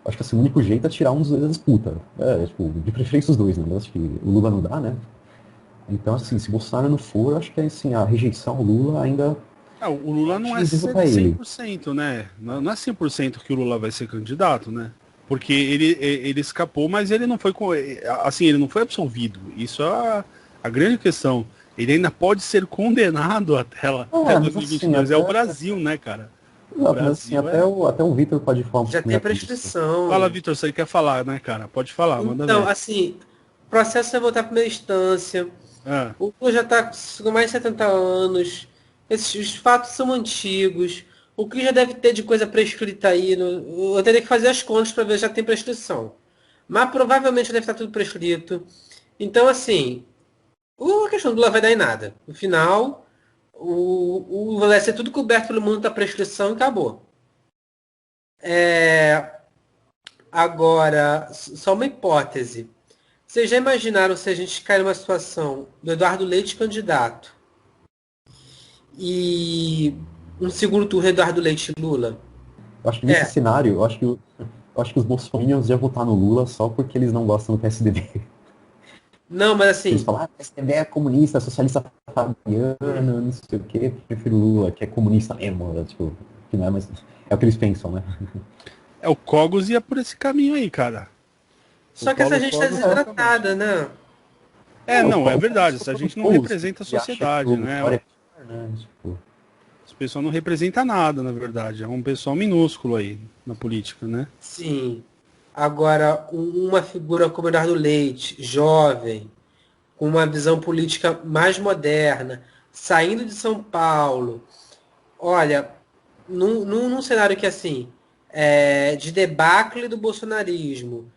acho que assim, o único jeito é tirar um dos dois da disputa. Tipo, de preferência os dois, né? Mas acho que o Lula não dá, né? Então, assim, se Bolsonaro não for, acho que assim, a rejeição ao Lula ainda O Lula não é decisiva para ele. 100%, né? Não é 100% que o Lula vai ser candidato, né? Porque ele escapou, mas ele não foi assim, ele não foi absolvido. Isso é a grande questão. Ele ainda pode ser condenado até Mas 2022. assim, É o Brasil, né, cara? O exato, mas assim, Brasil até o Vitor pode falar um Já pouco tem melhor disso. prescrição. Fala, Vitor, você quer falar, né, cara? Pode falar, manda Então, ver. assim, o processo vai voltar à primeira instância. Ah, O Lula já está com mais de 70 anos. Os fatos são antigos. O que já deve ter de coisa prescrita aí? Eu teria que fazer as contas para ver se já tem prescrição. Mas provavelmente deve estar tudo prescrito. Então, assim, a questão do Lula vai dar em nada. No final, vai ser tudo coberto pelo mundo da prescrição e acabou. Agora, só uma hipótese. Vocês já imaginaram se a gente cair numa situação do Eduardo Leite candidato e um segundo turno Eduardo Leite e Lula? Eu acho que nesse cenário, eu acho que os bolsominions iam votar no Lula só porque eles não gostam do PSDB. Não, mas assim, Eles falam, o PSDB é comunista, socialista fabiano, não sei o quê, prefiro o Lula, que é comunista mesmo, tipo, que não é, mas é o que eles pensam, né? o Cogos ia por esse caminho aí, cara. só que essa gente está desidratada, né? Não, é verdade. Essa gente não representa a sociedade, né? Tipo, Esse pessoal não representa nada, na verdade. É um pessoal minúsculo aí na política, né? Sim. Agora, uma figura como Eduardo Leite, jovem, com uma visão política mais moderna, saindo de São Paulo. Olha, num cenário que assim, de debacle do bolsonarismo,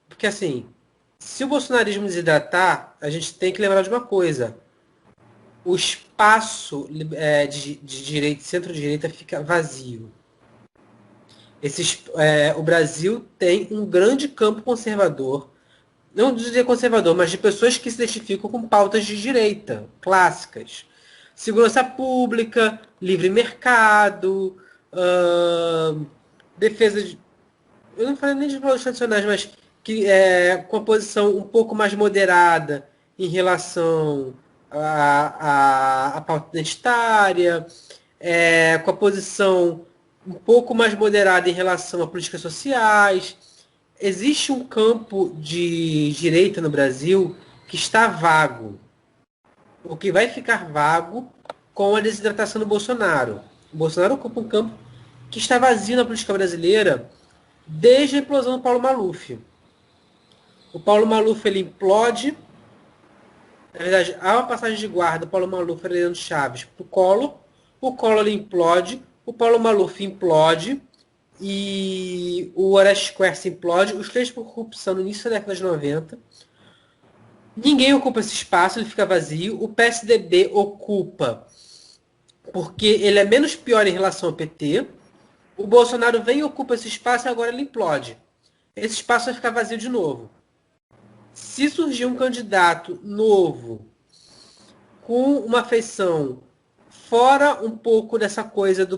porque assim, se o bolsonarismo desidratar, a gente tem que lembrar de uma coisa. O espaço de direita, centro-direita fica vazio. O Brasil tem um grande campo conservador, não dizer conservador, mas de pessoas que se identificam com pautas de direita, clássicas. Segurança pública, livre mercado, defesa de... Eu não falei nem de valores tradicionais, mas que com a posição um pouco mais moderada em relação à pauta identitária, com a posição um pouco mais moderada em relação a políticas sociais. Existe um campo de direita no Brasil que está vago. O que vai ficar vago com a desidratação do Bolsonaro. O Bolsonaro ocupa um campo que está vazio na política brasileira desde a implosão do Paulo Maluf. O Paulo Maluf ele implode. Na verdade, há uma passagem de guarda do Paulo Maluf e Leandro Chaves para o Collor. O Collor ele implode. O Paulo Maluf implode. E o Orestes Quercia implode. Os três por corrupção no início da década de 90. Ninguém ocupa esse espaço, ele fica vazio. O PSDB ocupa porque ele é menos pior em relação ao PT. O Bolsonaro vem e ocupa esse espaço e agora ele implode. Esse espaço vai ficar vazio de novo. Se surgir um candidato novo com uma feição fora um pouco dessa coisa do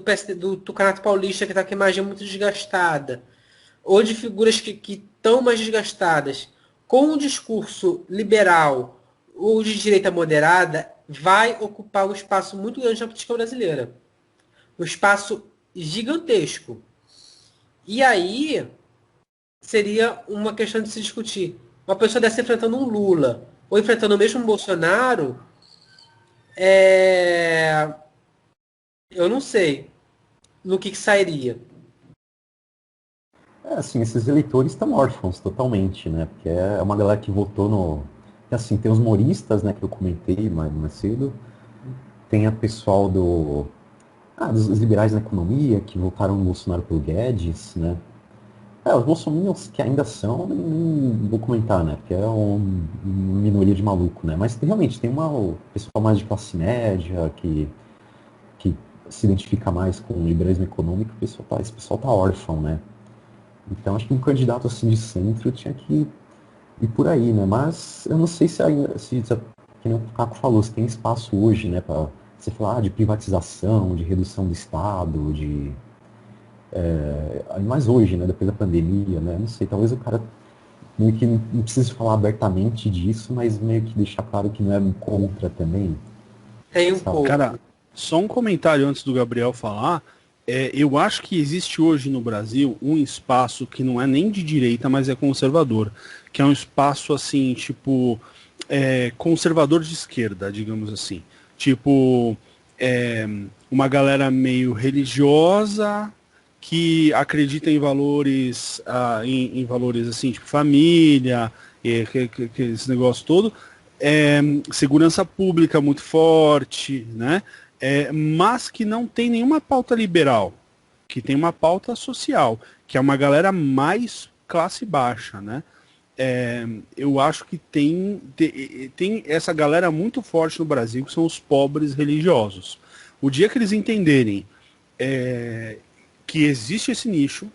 Tucanato Paulista, que está com a imagem muito desgastada, ou de figuras que estão mais desgastadas, com um discurso liberal ou de direita moderada, vai ocupar um espaço muito grande na política brasileira. Um espaço gigantesco. E aí seria uma questão de se discutir. Uma pessoa dessa enfrentando um Lula ou enfrentando o mesmo Bolsonaro, eu não sei no que sairia. Assim, esses eleitores estão órfãos totalmente, né? Porque é uma galera que votou no... Assim, tem os moristas, né, que eu comentei mais cedo. Tem a pessoal dos liberais na economia, que votaram no Bolsonaro pelo Guedes, né? Os bolsominions que ainda são, nem vou comentar, né? Porque é uma minoria de maluco, né? Mas realmente tem o pessoal mais de classe média, que se identifica mais com o liberalismo econômico, esse pessoal tá órfão, né? Então acho que um candidato assim de centro tinha que ir por aí, né? Mas eu não sei se que nem o Caco falou, se tem espaço hoje, né, para você falar de privatização, de redução do Estado, mais hoje, né, depois da pandemia, né, não sei, talvez o cara meio que não precise falar abertamente disso, mas meio que deixar claro que não é contra também. Tem um pouco. Cara, só um comentário antes do Gabriel falar. Eu acho que existe hoje no Brasil um espaço que não é nem de direita, mas é conservador. Que é um espaço assim, tipo, conservador de esquerda, digamos assim. Tipo, uma galera meio religiosa que acredita em valores, em valores assim, tipo família, esse negócio todo. Segurança pública muito forte, né? Mas que não tem nenhuma pauta liberal, que tem uma pauta social, que é uma galera mais classe baixa, né? Eu acho que tem essa galera muito forte no Brasil, que são os pobres religiosos. O dia que eles entenderem que existe esse nicho,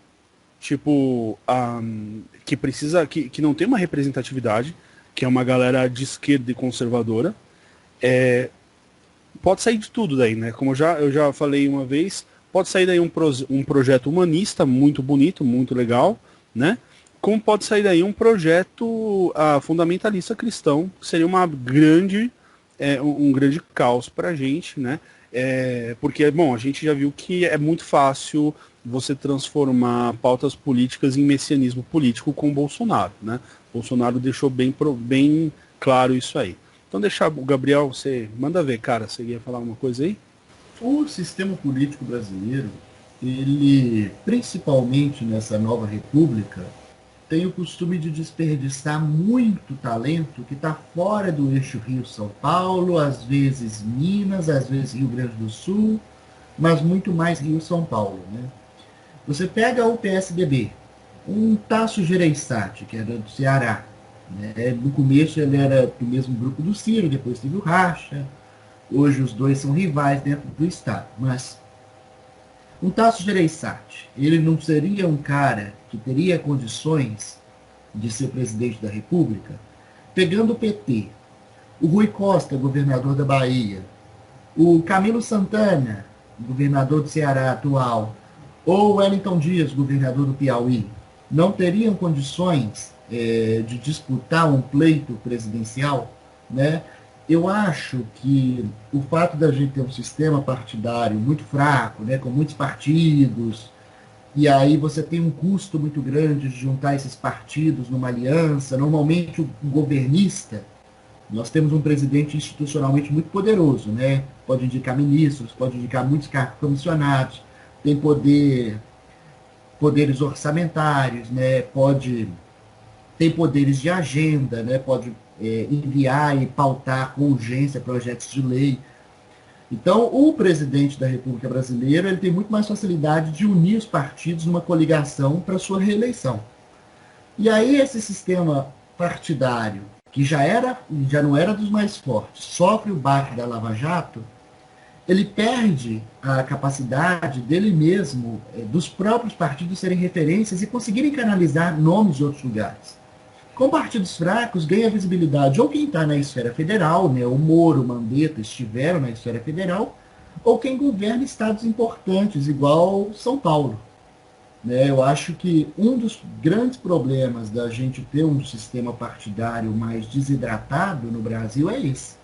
tipo, que precisa, que não tem uma representatividade, que é uma galera de esquerda e conservadora, pode sair de tudo daí, né? Como eu já falei uma vez, pode sair daí um projeto humanista muito bonito, muito legal, né? Como pode sair daí um projeto fundamentalista cristão, que seria um grande caos para a gente, né? Porque, bom, a gente já viu que é muito fácil você transformar pautas políticas em messianismo político com o Bolsonaro, né? Bolsonaro deixou bem claro isso aí. Então deixar o Gabriel, você manda ver, cara, você ia falar alguma coisa aí? O sistema político brasileiro, ele, principalmente nessa nova república, tem o costume de desperdiçar muito talento que está fora do eixo Rio-São Paulo, às vezes Minas, às vezes Rio Grande do Sul, mas muito mais Rio-São Paulo, né? Você pega o PSDB, um Tasso Gereissati, que era do Ceará, né? No começo ele era do mesmo grupo do Ciro, depois teve o racha, hoje os dois são rivais dentro do Estado, mas um Tasso Gereissati, ele não seria um cara que teria condições de ser presidente da República? Pegando o PT, o Rui Costa, governador da Bahia, o Camilo Santana, governador do Ceará atual, ou Wellington Dias, governador do Piauí, não teriam condições de disputar um pleito presidencial, né? Eu acho que o fato da gente ter um sistema partidário muito fraco, né, com muitos partidos, e aí você tem um custo muito grande de juntar esses partidos numa aliança. Normalmente o governista, nós temos um presidente institucionalmente muito poderoso, né? Pode indicar ministros, pode indicar muitos cargos comissionados, tem poderes orçamentários, né? Tem poderes de agenda, né? Pode enviar e pautar com urgência projetos de lei. Então, o presidente da República Brasileira ele tem muito mais facilidade de unir os partidos numa coligação para sua reeleição. E aí esse sistema partidário, que já não era dos mais fortes, sofre o baque da Lava Jato, ele perde a capacidade dele mesmo, dos próprios partidos serem referências e conseguirem canalizar nomes de outros lugares. Com partidos fracos, ganha visibilidade ou quem está na esfera federal, né, o Moro, o Mandetta estiveram na esfera federal, ou quem governa estados importantes, igual São Paulo. Né? Eu acho que um dos grandes problemas da gente ter um sistema partidário mais desidratado no Brasil é esse.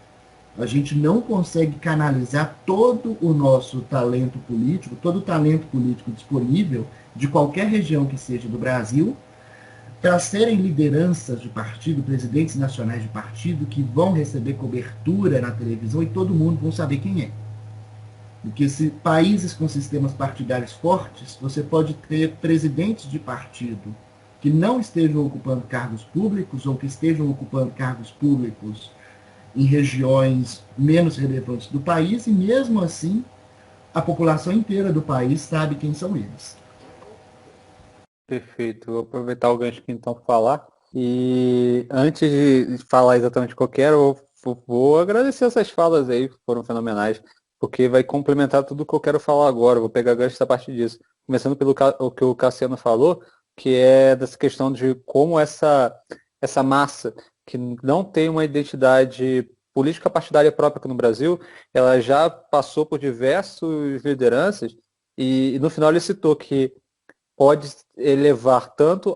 A gente não consegue canalizar todo o nosso talento político, todo o talento político disponível de qualquer região que seja do Brasil, para serem lideranças de partido, presidentes nacionais de partido, que vão receber cobertura na televisão e todo mundo vai saber quem é. Porque se países com sistemas partidários fortes, você pode ter presidentes de partido que não estejam ocupando cargos públicos ou que estejam ocupando cargos públicos em regiões menos relevantes do país, e mesmo assim a população inteira do país sabe quem são eles. Perfeito, vou aproveitar o gancho aqui então para falar. E antes de falar exatamente o que eu quero, eu vou agradecer essas falas aí, que foram fenomenais, porque vai complementar tudo o que eu quero falar agora. Vou pegar gancho a partir disso. Começando pelo o que o Cassiano falou, que é dessa questão de como essa massa que não tem uma identidade política partidária própria aqui no Brasil, ela já passou por diversas lideranças, e no final ele citou que pode elevar tanto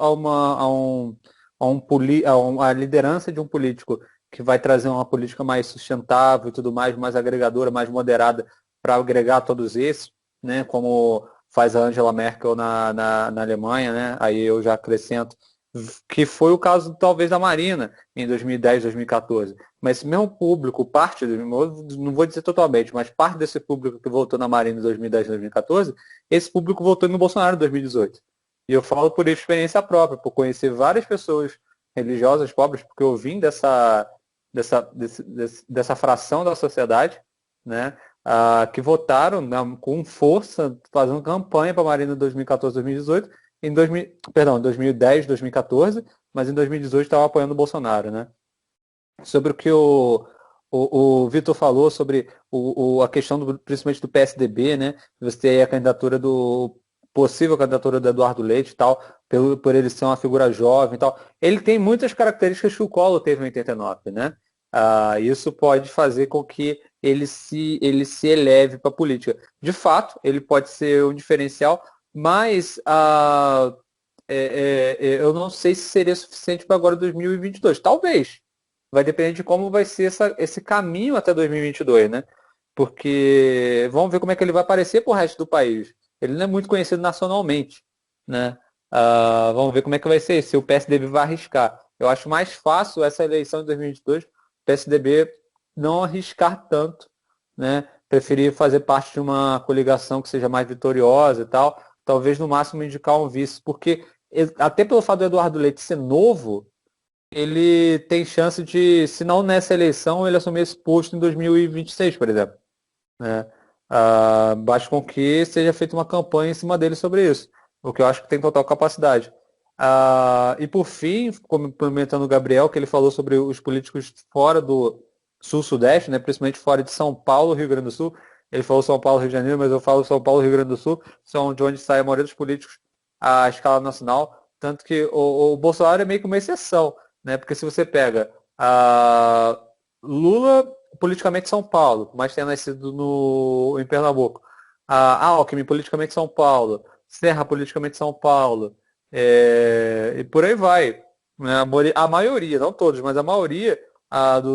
a liderança de um político que vai trazer uma política mais sustentável e tudo mais agregadora, mais moderada, para agregar todos esses, né, como faz a Angela Merkel na Alemanha, né, aí eu já acrescento, que foi o caso talvez da Marina em 2010, 2014. Mas esse mesmo público, não vou dizer totalmente, mas parte desse público que votou na Marina em 2010, 2014, esse público votou no Bolsonaro em 2018. E eu falo por experiência própria, por conhecer várias pessoas religiosas pobres, porque eu vim dessa fração da sociedade, né, que votaram com força, fazendo campanha para a Marina em 2014, 2018, em 2010, 2014, mas em 2018 estava apoiando o Bolsonaro, né? Sobre o que o Vitor falou sobre a questão principalmente do PSDB, né? Você tem aí a possível candidatura do Eduardo Leite e tal, por ele ser uma figura jovem e tal. Ele tem muitas características que o Collor teve em 89, né? Isso pode fazer com que ele se eleve para a política. De fato, ele pode ser um diferencial, mas eu não sei se seria suficiente para agora 2022. Talvez. Vai depender de como vai ser esse caminho até 2022, né? Porque vamos ver como é que ele vai aparecer para o resto do país. Ele não é muito conhecido nacionalmente, né? Vamos ver como é que vai ser, se o PSDB vai arriscar. Eu acho mais fácil essa eleição de 2022, o PSDB não arriscar tanto, né? Preferir fazer parte de uma coligação que seja mais vitoriosa e tal. Talvez no máximo indicar um vice, porque até pelo fato do Eduardo Leite ser novo, ele tem chance de, se não nessa eleição, ele assumir esse posto em 2026, por exemplo, né? Basta com que seja feita uma campanha em cima dele sobre isso, o que eu acho que tem total capacidade. E por fim, complementando o Gabriel, que ele falou sobre os políticos fora do Sul-Sudeste, né, principalmente fora de São Paulo, Rio Grande do Sul. Ele falou São Paulo, Rio de Janeiro, mas eu falo São Paulo, Rio Grande do Sul, são de onde sai a maioria dos políticos à escala nacional, tanto que o Bolsonaro é meio que uma exceção, né? Porque se você pega Lula, politicamente São Paulo, mas tem nascido em Pernambuco. Alckmin, politicamente São Paulo. Serra, politicamente São Paulo. E por aí vai. Né? A maioria, não todos, mas a maioria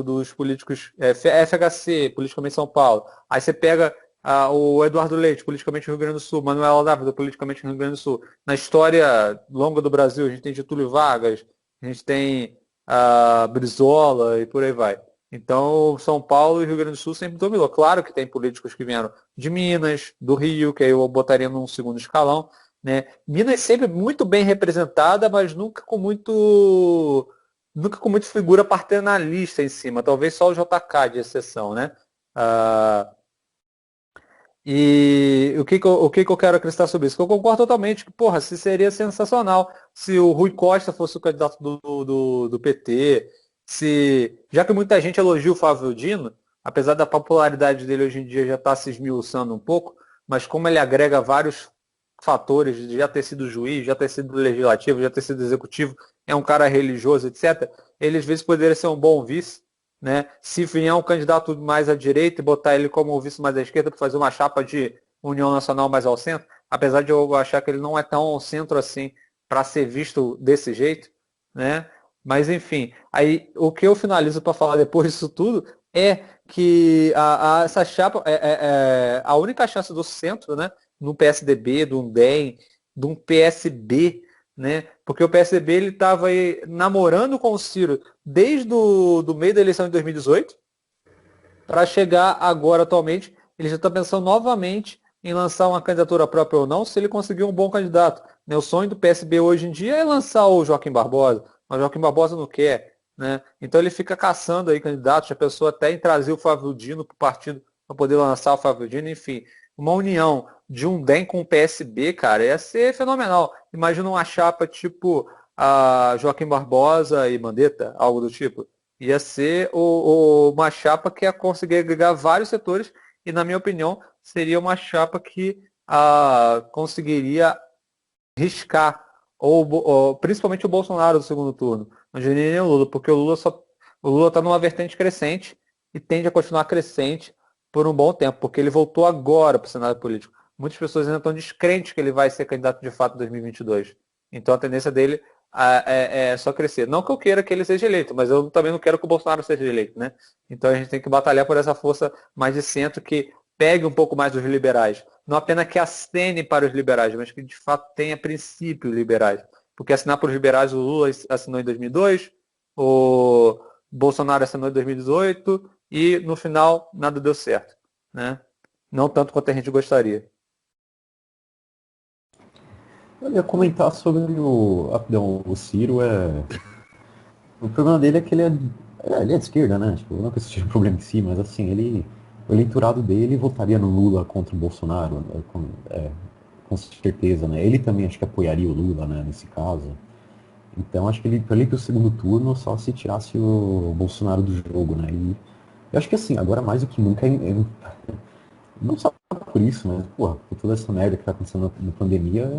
dos políticos, FHC, politicamente São Paulo. Aí você pega o Eduardo Leite, politicamente Rio Grande do Sul, Manuela Dávila, politicamente Rio Grande do Sul. Na história longa do Brasil, a gente tem Getúlio Vargas, a gente tem Brizola e por aí vai. Então, São Paulo e Rio Grande do Sul sempre dominou. Claro que tem políticos que vieram de Minas, do Rio, que aí eu botaria num segundo escalão, né? Minas sempre muito bem representada, mas nunca com muito figura paternalista em cima. Talvez só o JK de exceção, né? E o que eu quero acrescentar sobre isso? Que eu concordo totalmente que, porra, se seria sensacional se o Rui Costa fosse o candidato do PT, já que muita gente elogia o Flávio Dino, apesar da popularidade dele hoje em dia já estar se esmiuçando um pouco, mas como ele agrega vários fatores de já ter sido juiz, já ter sido legislativo, já ter sido executivo, é um cara religioso, etc., ele às vezes poderia ser um bom vice, né? Se vier um candidato mais à direita e botar ele como vice mais à esquerda para fazer uma chapa de União Nacional mais ao centro, apesar de eu achar que ele não é tão ao centro assim para ser visto desse jeito, né? Mas enfim, aí o que eu finalizo para falar depois disso tudo é que essa chapa a única chance do centro, né? No PSDB, do DEM, de um PSB, né? Porque o PSDB ele estava namorando com o Ciro desde do meio da eleição de 2018 para chegar agora atualmente, ele já está pensando novamente em lançar uma candidatura própria ou não, se ele conseguir um bom candidato. Né? O sonho do PSB hoje em dia é lançar o Joaquim Barbosa, mas o Joaquim Barbosa não quer. Né? Então ele fica caçando aí candidatos, já pensou até em trazer o Flávio Dino para o partido para poder lançar o Flávio Dino, enfim. Uma união de um DEM com o PSB, cara, ia ser fenomenal. Imagina uma chapa tipo Joaquim Barbosa e Mandetta, algo do tipo. Ia ser uma chapa que ia conseguir agregar vários setores e, na minha opinião, seria uma chapa que conseguiria riscar, principalmente o Bolsonaro do segundo turno. Não diria nem o Lula, porque o Lula está numa vertente crescente e tende a continuar crescente por um bom tempo, porque ele voltou agora para o cenário político. muitas pessoas ainda estão descrentes que ele vai ser candidato de fato em 2022. Então a tendência dele é só crescer. Não que eu queira que ele seja eleito, mas eu também não quero que o Bolsonaro seja eleito, né? Então a gente tem que batalhar por essa força mais de centro que pegue um pouco mais dos liberais. Não apenas que acene para os liberais, mas que de fato tenha princípios liberais. Porque assinar para os liberais o Lula assinou em 2002, o Bolsonaro assinou em 2018 e no final nada deu certo, né? Não tanto quanto a gente gostaria. Eu ia comentar sobre o Ciro. O problema dele é que ele é de esquerda, né? Tipo, não que isso seja um problema em si, mas assim, o eleitorado dele votaria no Lula contra o Bolsonaro, né? Com certeza, né? Ele também acho que apoiaria o Lula, né, nesse caso. Então acho que ele para ir pro segundo turno só se tirasse o Bolsonaro do jogo, né? E eu acho que assim, agora mais do que nunca, não só por isso, mas, porra, por toda essa merda que tá acontecendo na pandemia,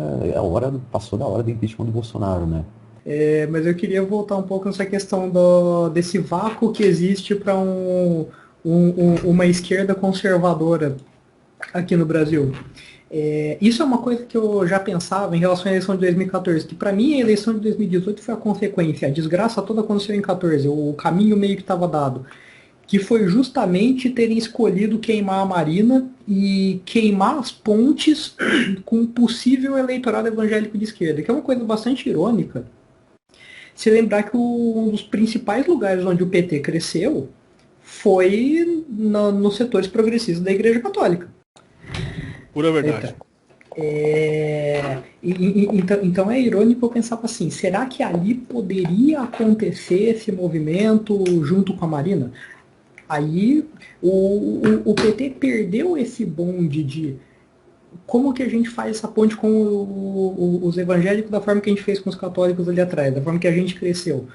passou da hora do impeachment do Bolsonaro, né? Mas eu queria voltar um pouco nessa questão desse vácuo que existe para uma esquerda conservadora aqui no Brasil. Isso é uma coisa que eu já pensava em relação à eleição de 2014, que para mim a eleição de 2018 foi a consequência, a desgraça toda aconteceu em 2014, o caminho meio que estava dado, que foi justamente terem escolhido queimar a Marina e queimar as pontes com um possível eleitorado evangélico de esquerda, que é uma coisa bastante irônica. Se lembrar que um dos principais lugares onde o PT cresceu foi nos setores progressistas da Igreja Católica. Pura verdade. Então é irônico eu pensar assim, será que ali poderia acontecer esse movimento junto com a Marina? Aí o PT perdeu esse bonde de como que a gente faz essa ponte com os evangélicos da forma que a gente fez com os católicos ali atrás, da forma que a gente cresceu.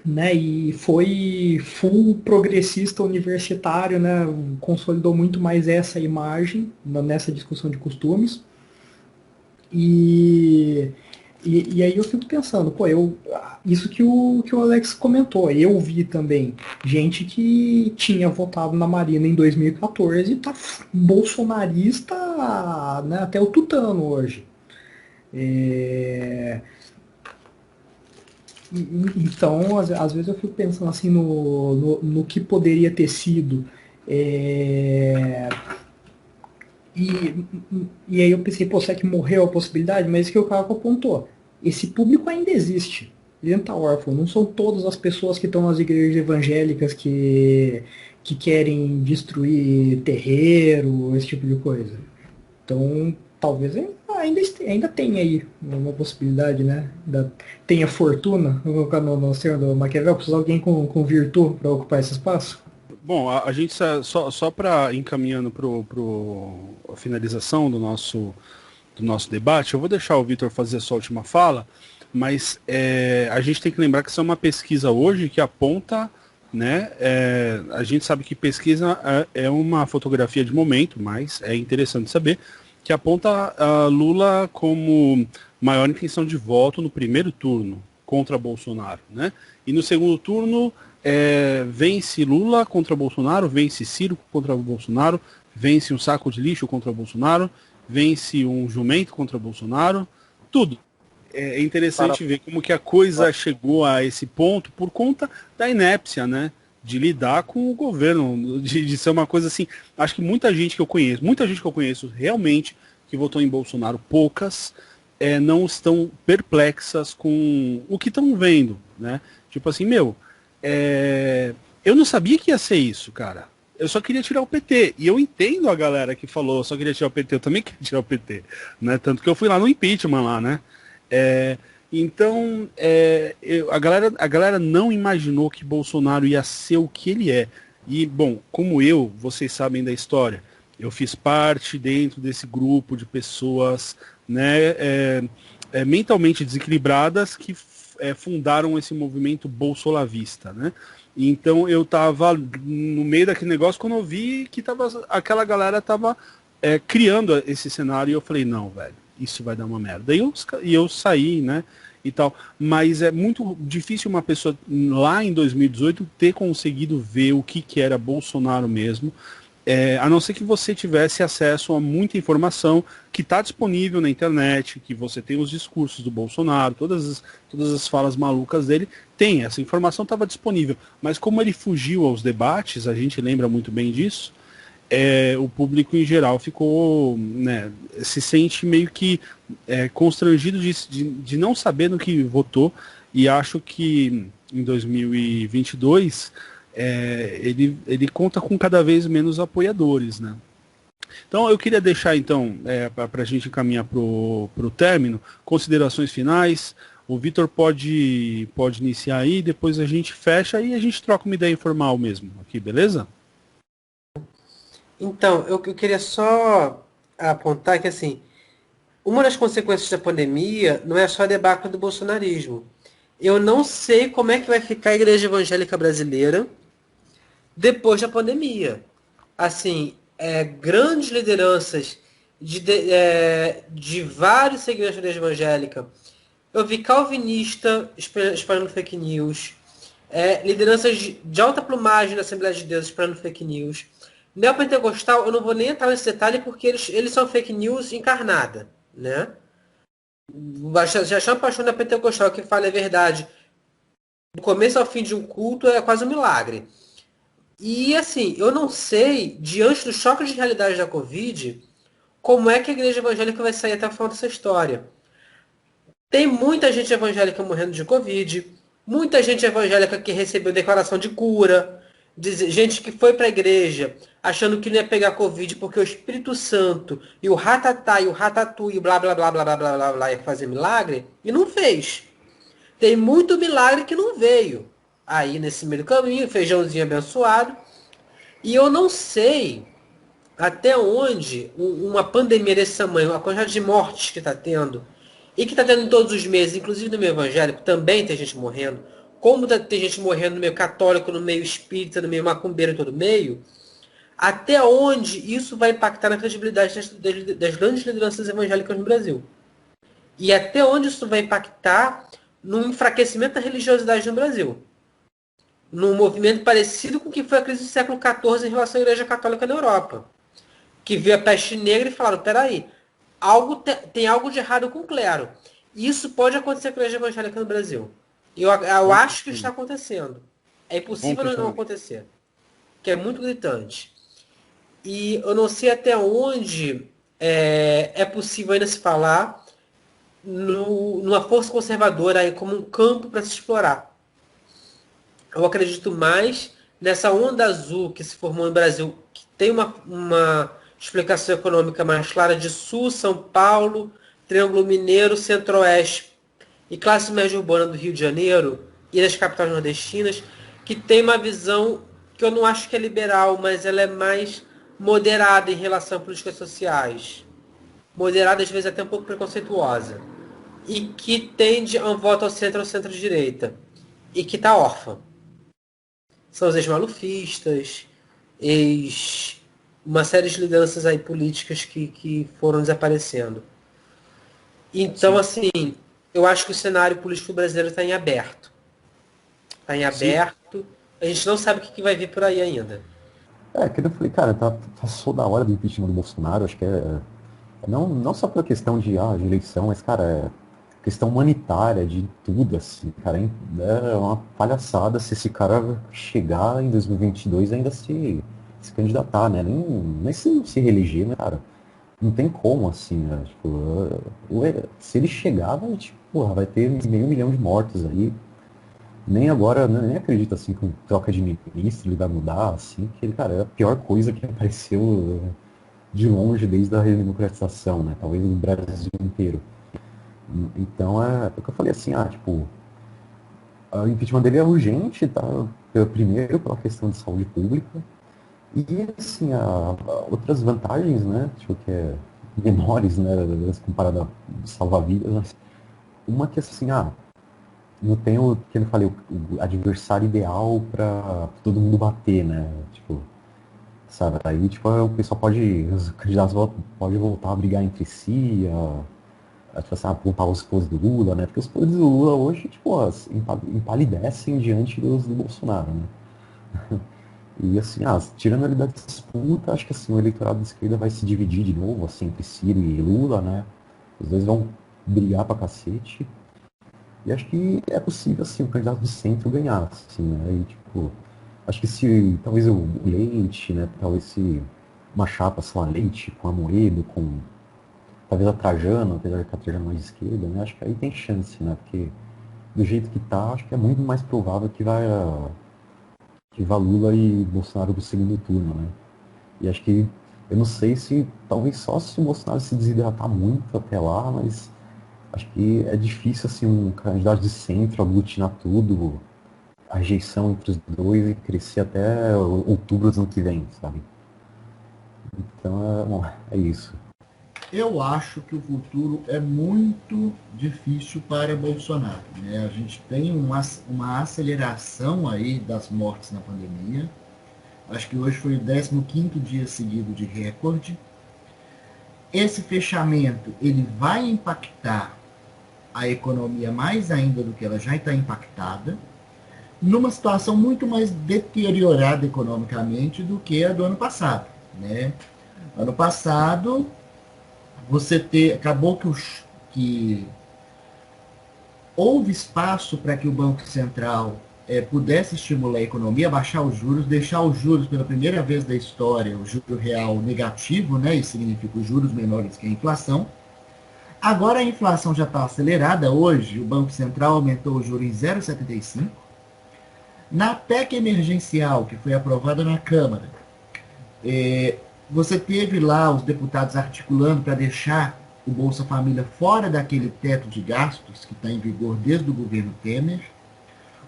Né, e foi full progressista universitário, né, consolidou muito mais essa imagem nessa discussão de costumes. E aí eu fico pensando, isso que o Alex comentou, eu vi também gente que tinha votado na Marina em 2014 e tá bolsonarista, né, até o tutano hoje. Então, às vezes eu fico pensando assim no que poderia ter sido. E aí eu pensei, será que morreu a possibilidade? Mas isso que o Caco apontou. Esse público ainda existe. Ele não está órfão. Não são todas as pessoas que estão nas igrejas evangélicas que querem destruir terreiro, esse tipo de coisa. Então, talvez ainda tenha aí uma possibilidade, né? Tenha fortuna, vou colocar no termo do Maquiavel, precisa alguém com virtude para ocupar esse espaço? Bom, a gente só para encaminhando para a finalização do nosso debate, eu vou deixar o Vitor fazer a sua última fala, mas a gente tem que lembrar que isso é uma pesquisa hoje que aponta, né? A gente sabe que pesquisa é uma fotografia de momento, mas é interessante saber que aponta a Lula como maior intenção de voto no primeiro turno contra Bolsonaro, né? E no segundo turno vence Lula contra Bolsonaro, vence Ciro contra Bolsonaro, vence um saco de lixo contra Bolsonaro, vence um jumento contra Bolsonaro, tudo. É interessante ver como que a coisa chegou a esse ponto por conta da inépcia, né? De lidar com o governo, de ser uma coisa assim. Acho que muita gente que eu conheço realmente que votou em Bolsonaro, poucas, não estão perplexas com o que estão vendo, né? Tipo assim, eu não sabia que ia ser isso, cara. Eu só queria tirar o PT. E eu entendo a galera que falou, só queria tirar o PT, eu também queria tirar o PT, né? Tanto que eu fui lá no impeachment lá, né? Então, a galera não imaginou que Bolsonaro ia ser o que ele é. E, bom, como vocês sabem da história, eu fiz parte dentro desse grupo de pessoas, né, mentalmente desequilibradas que fundaram esse movimento bolsolavista, né? Então eu estava no meio daquele negócio quando eu vi que aquela galera estava criando esse cenário e eu falei, não, velho, isso vai dar uma merda. E eu saí, né, e tal. Mas é muito difícil uma pessoa lá em 2018 ter conseguido ver o que era Bolsonaro mesmo. a não ser que você tivesse acesso a muita informação que está disponível na internet, que você tem os discursos do Bolsonaro, todas as falas malucas dele, tem, essa informação estava disponível. Mas como ele fugiu aos debates, a gente lembra muito bem disso, o público em geral ficou, né, se sente meio que constrangido de não saber no que votou, e acho que em 2022 ele conta com cada vez menos apoiadores, né? Então eu queria deixar então para a gente encaminhar para o término, considerações finais. O Vitor pode iniciar aí, depois a gente fecha e a gente troca uma ideia informal mesmo aqui, beleza? Então, eu queria só apontar que, assim, uma das consequências da pandemia não é só a debacle do bolsonarismo. Eu não sei como é que vai ficar a igreja evangélica brasileira depois da pandemia. Assim, grandes lideranças de vários segmentos da igreja evangélica. Eu vi calvinista espalhando fake news, lideranças de alta plumagem da Assembleia de Deus espalhando fake news. Neopentecostal, eu não vou nem entrar nesse detalhe porque eles são fake news encarnada, né? Já achar um pastor da Pentecostal que fala a verdade do começo ao fim de um culto é quase um milagre. E assim, eu não sei, diante do choque de realidade da Covid, como é que a igreja evangélica vai sair até o final dessa história. Tem muita gente evangélica morrendo de Covid, muita gente evangélica que recebeu declaração de cura, gente que foi para a igreja achando que não ia pegar Covid porque o Espírito Santo e o ratatá e o ratatu e blá blá blá blá blá blá blá blá ia fazer milagre e não fez. Tem muito milagre que não veio aí nesse meio do caminho, feijãozinho abençoado. E eu não sei até onde uma pandemia desse tamanho, a quantidade de mortes que está tendo, e que está tendo em todos os meses, inclusive no meio evangélico, também tem gente morrendo, como tem gente morrendo no meio católico, no meio espírita, no meio macumbeiro, em todo meio, até onde isso vai impactar na credibilidade das grandes lideranças evangélicas no Brasil. E até onde isso vai impactar no enfraquecimento da religiosidade no Brasil. Num movimento parecido com o que foi a crise do século XIV em relação à Igreja Católica na Europa. Que viu a peste negra e falaram, peraí, tem algo de errado com o clero. Isso pode acontecer com a Igreja Evangélica no Brasil. Eu acho que está acontecendo. É impossível não acontecer. Que é muito gritante. E eu não sei até onde é possível ainda se falar numa força conservadora aí como um campo para se explorar. Eu acredito mais nessa onda azul que se formou no Brasil, que tem uma explicação econômica mais clara de Sul, São Paulo, Triângulo Mineiro, Centro-Oeste e classe média urbana do Rio de Janeiro e das capitais nordestinas, que tem uma visão que eu não acho que é liberal, mas ela é mais moderada em relação a políticas sociais. Moderada, às vezes, até um pouco preconceituosa. E que tende a um voto ao centro-direita. E que está órfã. São os ex-malufistas, uma série de lideranças aí políticas que foram desaparecendo. Então, assim, eu acho que o cenário político brasileiro está em aberto. Está em aberto. A gente não sabe o que vai vir por aí ainda. Que eu falei, cara, passou da hora do impeachment do Bolsonaro, acho que não só pela questão de eleição, mas, cara, questão humanitária, de tudo, assim, cara, é uma palhaçada se esse cara chegar em 2022 e ainda se candidatar, né, nem se reeleger, né, cara, não tem como, assim, né, tipo, se ele chegar, vai ter meio milhão de mortos aí. Nem agora, nem acredito assim com troca de ministro, ele vai mudar, assim, que ele, cara, é a pior coisa que apareceu de longe desde a redemocratização, né? Talvez no Brasil inteiro. Então é o que eu falei assim, o impeachment dele é urgente, tá? Primeiro pela questão de saúde pública. E assim, outras vantagens, né? Tipo, que é menores, né? Comparado a salvar vidas, mas uma que assim, não tem que eu falei, o adversário ideal pra todo mundo bater, né? Tipo, sabe? Aí, tipo, o pessoal os candidatos podem voltar a brigar entre si, tipo assim, apontar os podres do Lula, né? Porque os podres do Lula hoje, tipo, empalidecem diante do Bolsonaro, né? E assim, tirando ele da disputa, acho que assim, o eleitorado de esquerda vai se dividir de novo, assim, entre Ciro e Lula, né? Os dois vão brigar pra cacete. E acho que é possível, assim, o candidato de centro ganhar, assim, né? E, tipo, acho que se talvez o Leite, né? Talvez se uma chapa, sei lá, Leite com Amoedo, com talvez a Trajano, apesar de que a Trajano é mais de esquerda, né? Acho que aí tem chance, né? Porque do jeito que tá, acho que é muito mais provável que vá Lula e Bolsonaro pro segundo turno, né? E acho que, eu não sei se, talvez só se o Bolsonaro se desidratar muito até lá, mas acho que é difícil, assim, um candidato de centro aglutinar tudo, a rejeição entre os dois e crescer até outubro do ano que vem, sabe? Então, bom, é isso. Eu acho que o futuro é muito difícil para Bolsonaro, né? A gente tem uma aceleração aí das mortes na pandemia. Acho que hoje foi o 15º dia seguido de recorde. Esse fechamento, ele vai impactar a economia mais ainda do que ela já está impactada, numa situação muito mais deteriorada economicamente do que a do ano passado, né? Ano passado, acabou que houve espaço para que o Banco Central pudesse estimular a economia, baixar os juros, deixar os juros pela primeira vez da história, o juro real negativo, né? Isso significa os juros menores que a inflação. Agora a inflação já está acelerada. Hoje o Banco Central aumentou o juro em 0,75. Na PEC emergencial, que foi aprovada na Câmara, você teve lá os deputados articulando para deixar o Bolsa Família fora daquele teto de gastos que está em vigor desde o governo Temer.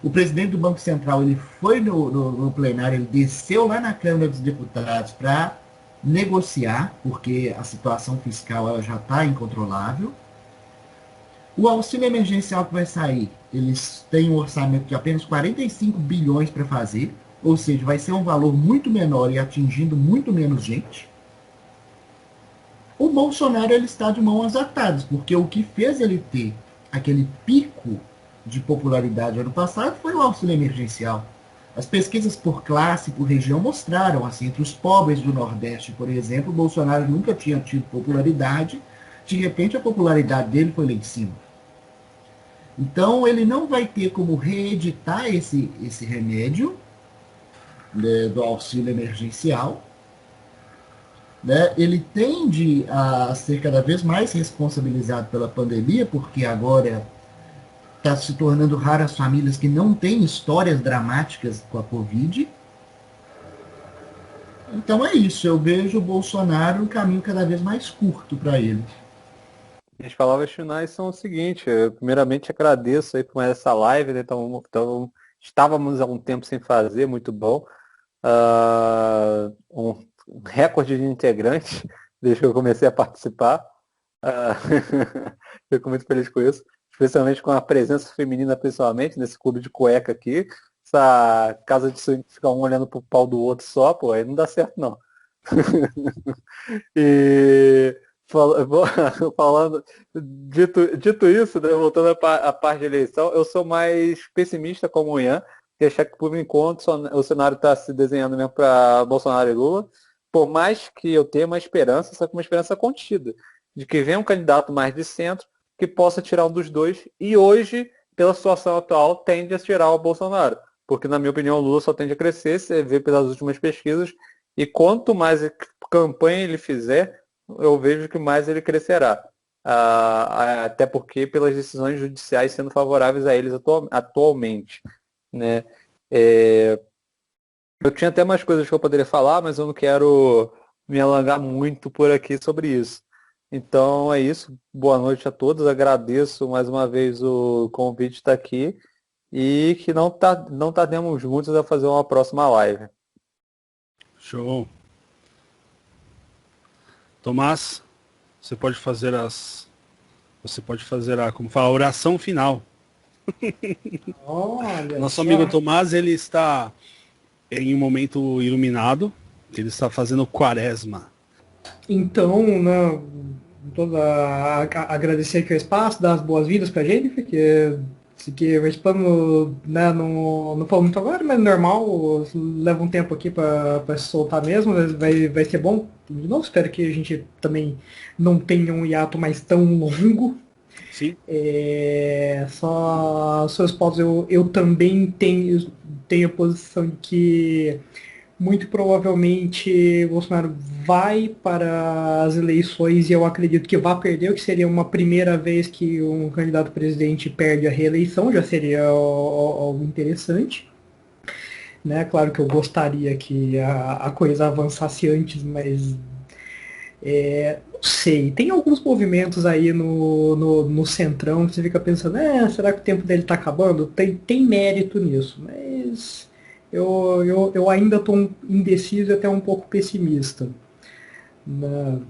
O presidente do Banco Central ele foi no plenário, ele desceu lá na Câmara dos Deputados para negociar, porque a situação fiscal ela já está incontrolável. O auxílio emergencial que vai sair, eles têm um orçamento de apenas 45 bilhões para fazer, ou seja, vai ser um valor muito menor e atingindo muito menos gente. O Bolsonaro ele está de mãos atadas, porque o que fez ele ter aquele pico de popularidade ano passado foi o auxílio emergencial. As pesquisas por classe, por região mostraram, assim, entre os pobres do Nordeste, por exemplo, o Bolsonaro nunca tinha tido popularidade, de repente a popularidade dele foi lá em cima. Então ele não vai ter como reeditar esse remédio, né, do auxílio emergencial. Né? Ele tende a ser cada vez mais responsabilizado pela pandemia, porque agora está se tornando raras as famílias que não têm histórias dramáticas com a Covid. Então é isso, eu vejo o Bolsonaro um caminho cada vez mais curto para ele. As palavras finais são o seguinte, eu primeiramente agradeço aí por mais essa live, né? Então, estávamos há um tempo sem fazer, muito bom. Um recorde de integrantes desde que eu comecei a participar. Fico muito feliz com isso, especialmente com a presença feminina, pessoalmente, nesse clube de cueca aqui. Essa casa de swing fica um olhando pro pau do outro só, pô, aí não dá certo não. E falando, dito isso, né, voltando à parte de eleição, eu sou mais pessimista como o Ian, e achar que por enquanto o cenário está se desenhando mesmo para Bolsonaro e Lula, por mais que eu tenha uma esperança, só que uma esperança contida, de que venha um candidato mais de centro que possa tirar um dos dois, e hoje, pela situação atual, tende a tirar o Bolsonaro, porque na minha opinião o Lula só tende a crescer, você vê pelas últimas pesquisas, e quanto mais campanha ele fizer, eu vejo que mais ele crescerá. Até porque pelas decisões judiciais sendo favoráveis a eles atualmente. Né? Eu tinha até mais coisas que eu poderia falar, mas eu não quero me alongar muito por aqui sobre isso. Então é isso. Boa noite a todos. Agradeço mais uma vez o convite de estar aqui e que não tardemos juntos a fazer uma próxima live. Show. Tomás, você pode fazer como fala, a oração final. Olha Nosso só. amigo Tomás, ele está em um momento iluminado, ele está fazendo quaresma. Então, agradecer aqui o espaço, dar as boas-vindas pra gente, porque participando, né, não falo muito agora, mas normal, leva um tempo aqui para se soltar mesmo, vai ser bom. De novo, espero que a gente também não tenha um hiato mais tão longo. Sim. Só seus pontos, eu também tenho a posição de que muito provavelmente Bolsonaro vai para as eleições e eu acredito que vai perder, o que seria uma primeira vez que um candidato a presidente perde a reeleição, já seria algo interessante. Né? Claro que eu gostaria que a coisa avançasse antes, mas não sei. Tem alguns movimentos aí no Centrão que você fica pensando, será que o tempo dele está acabando? Tem mérito nisso, mas eu ainda estou indeciso e até um pouco pessimista. Né?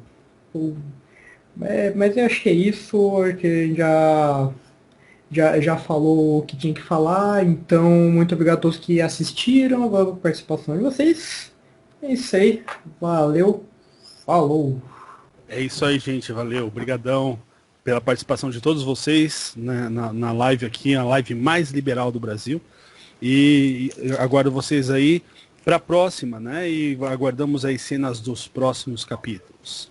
Mas eu acho que é isso, que já falou o que tinha que falar, então muito obrigado a todos que assistiram, a participação de vocês. É isso aí, valeu, falou. É isso aí, gente, valeu, obrigadão pela participação de todos vocês, né, na live aqui, a live mais liberal do Brasil. E aguardo vocês aí para a próxima, né? E aguardamos as cenas dos próximos capítulos.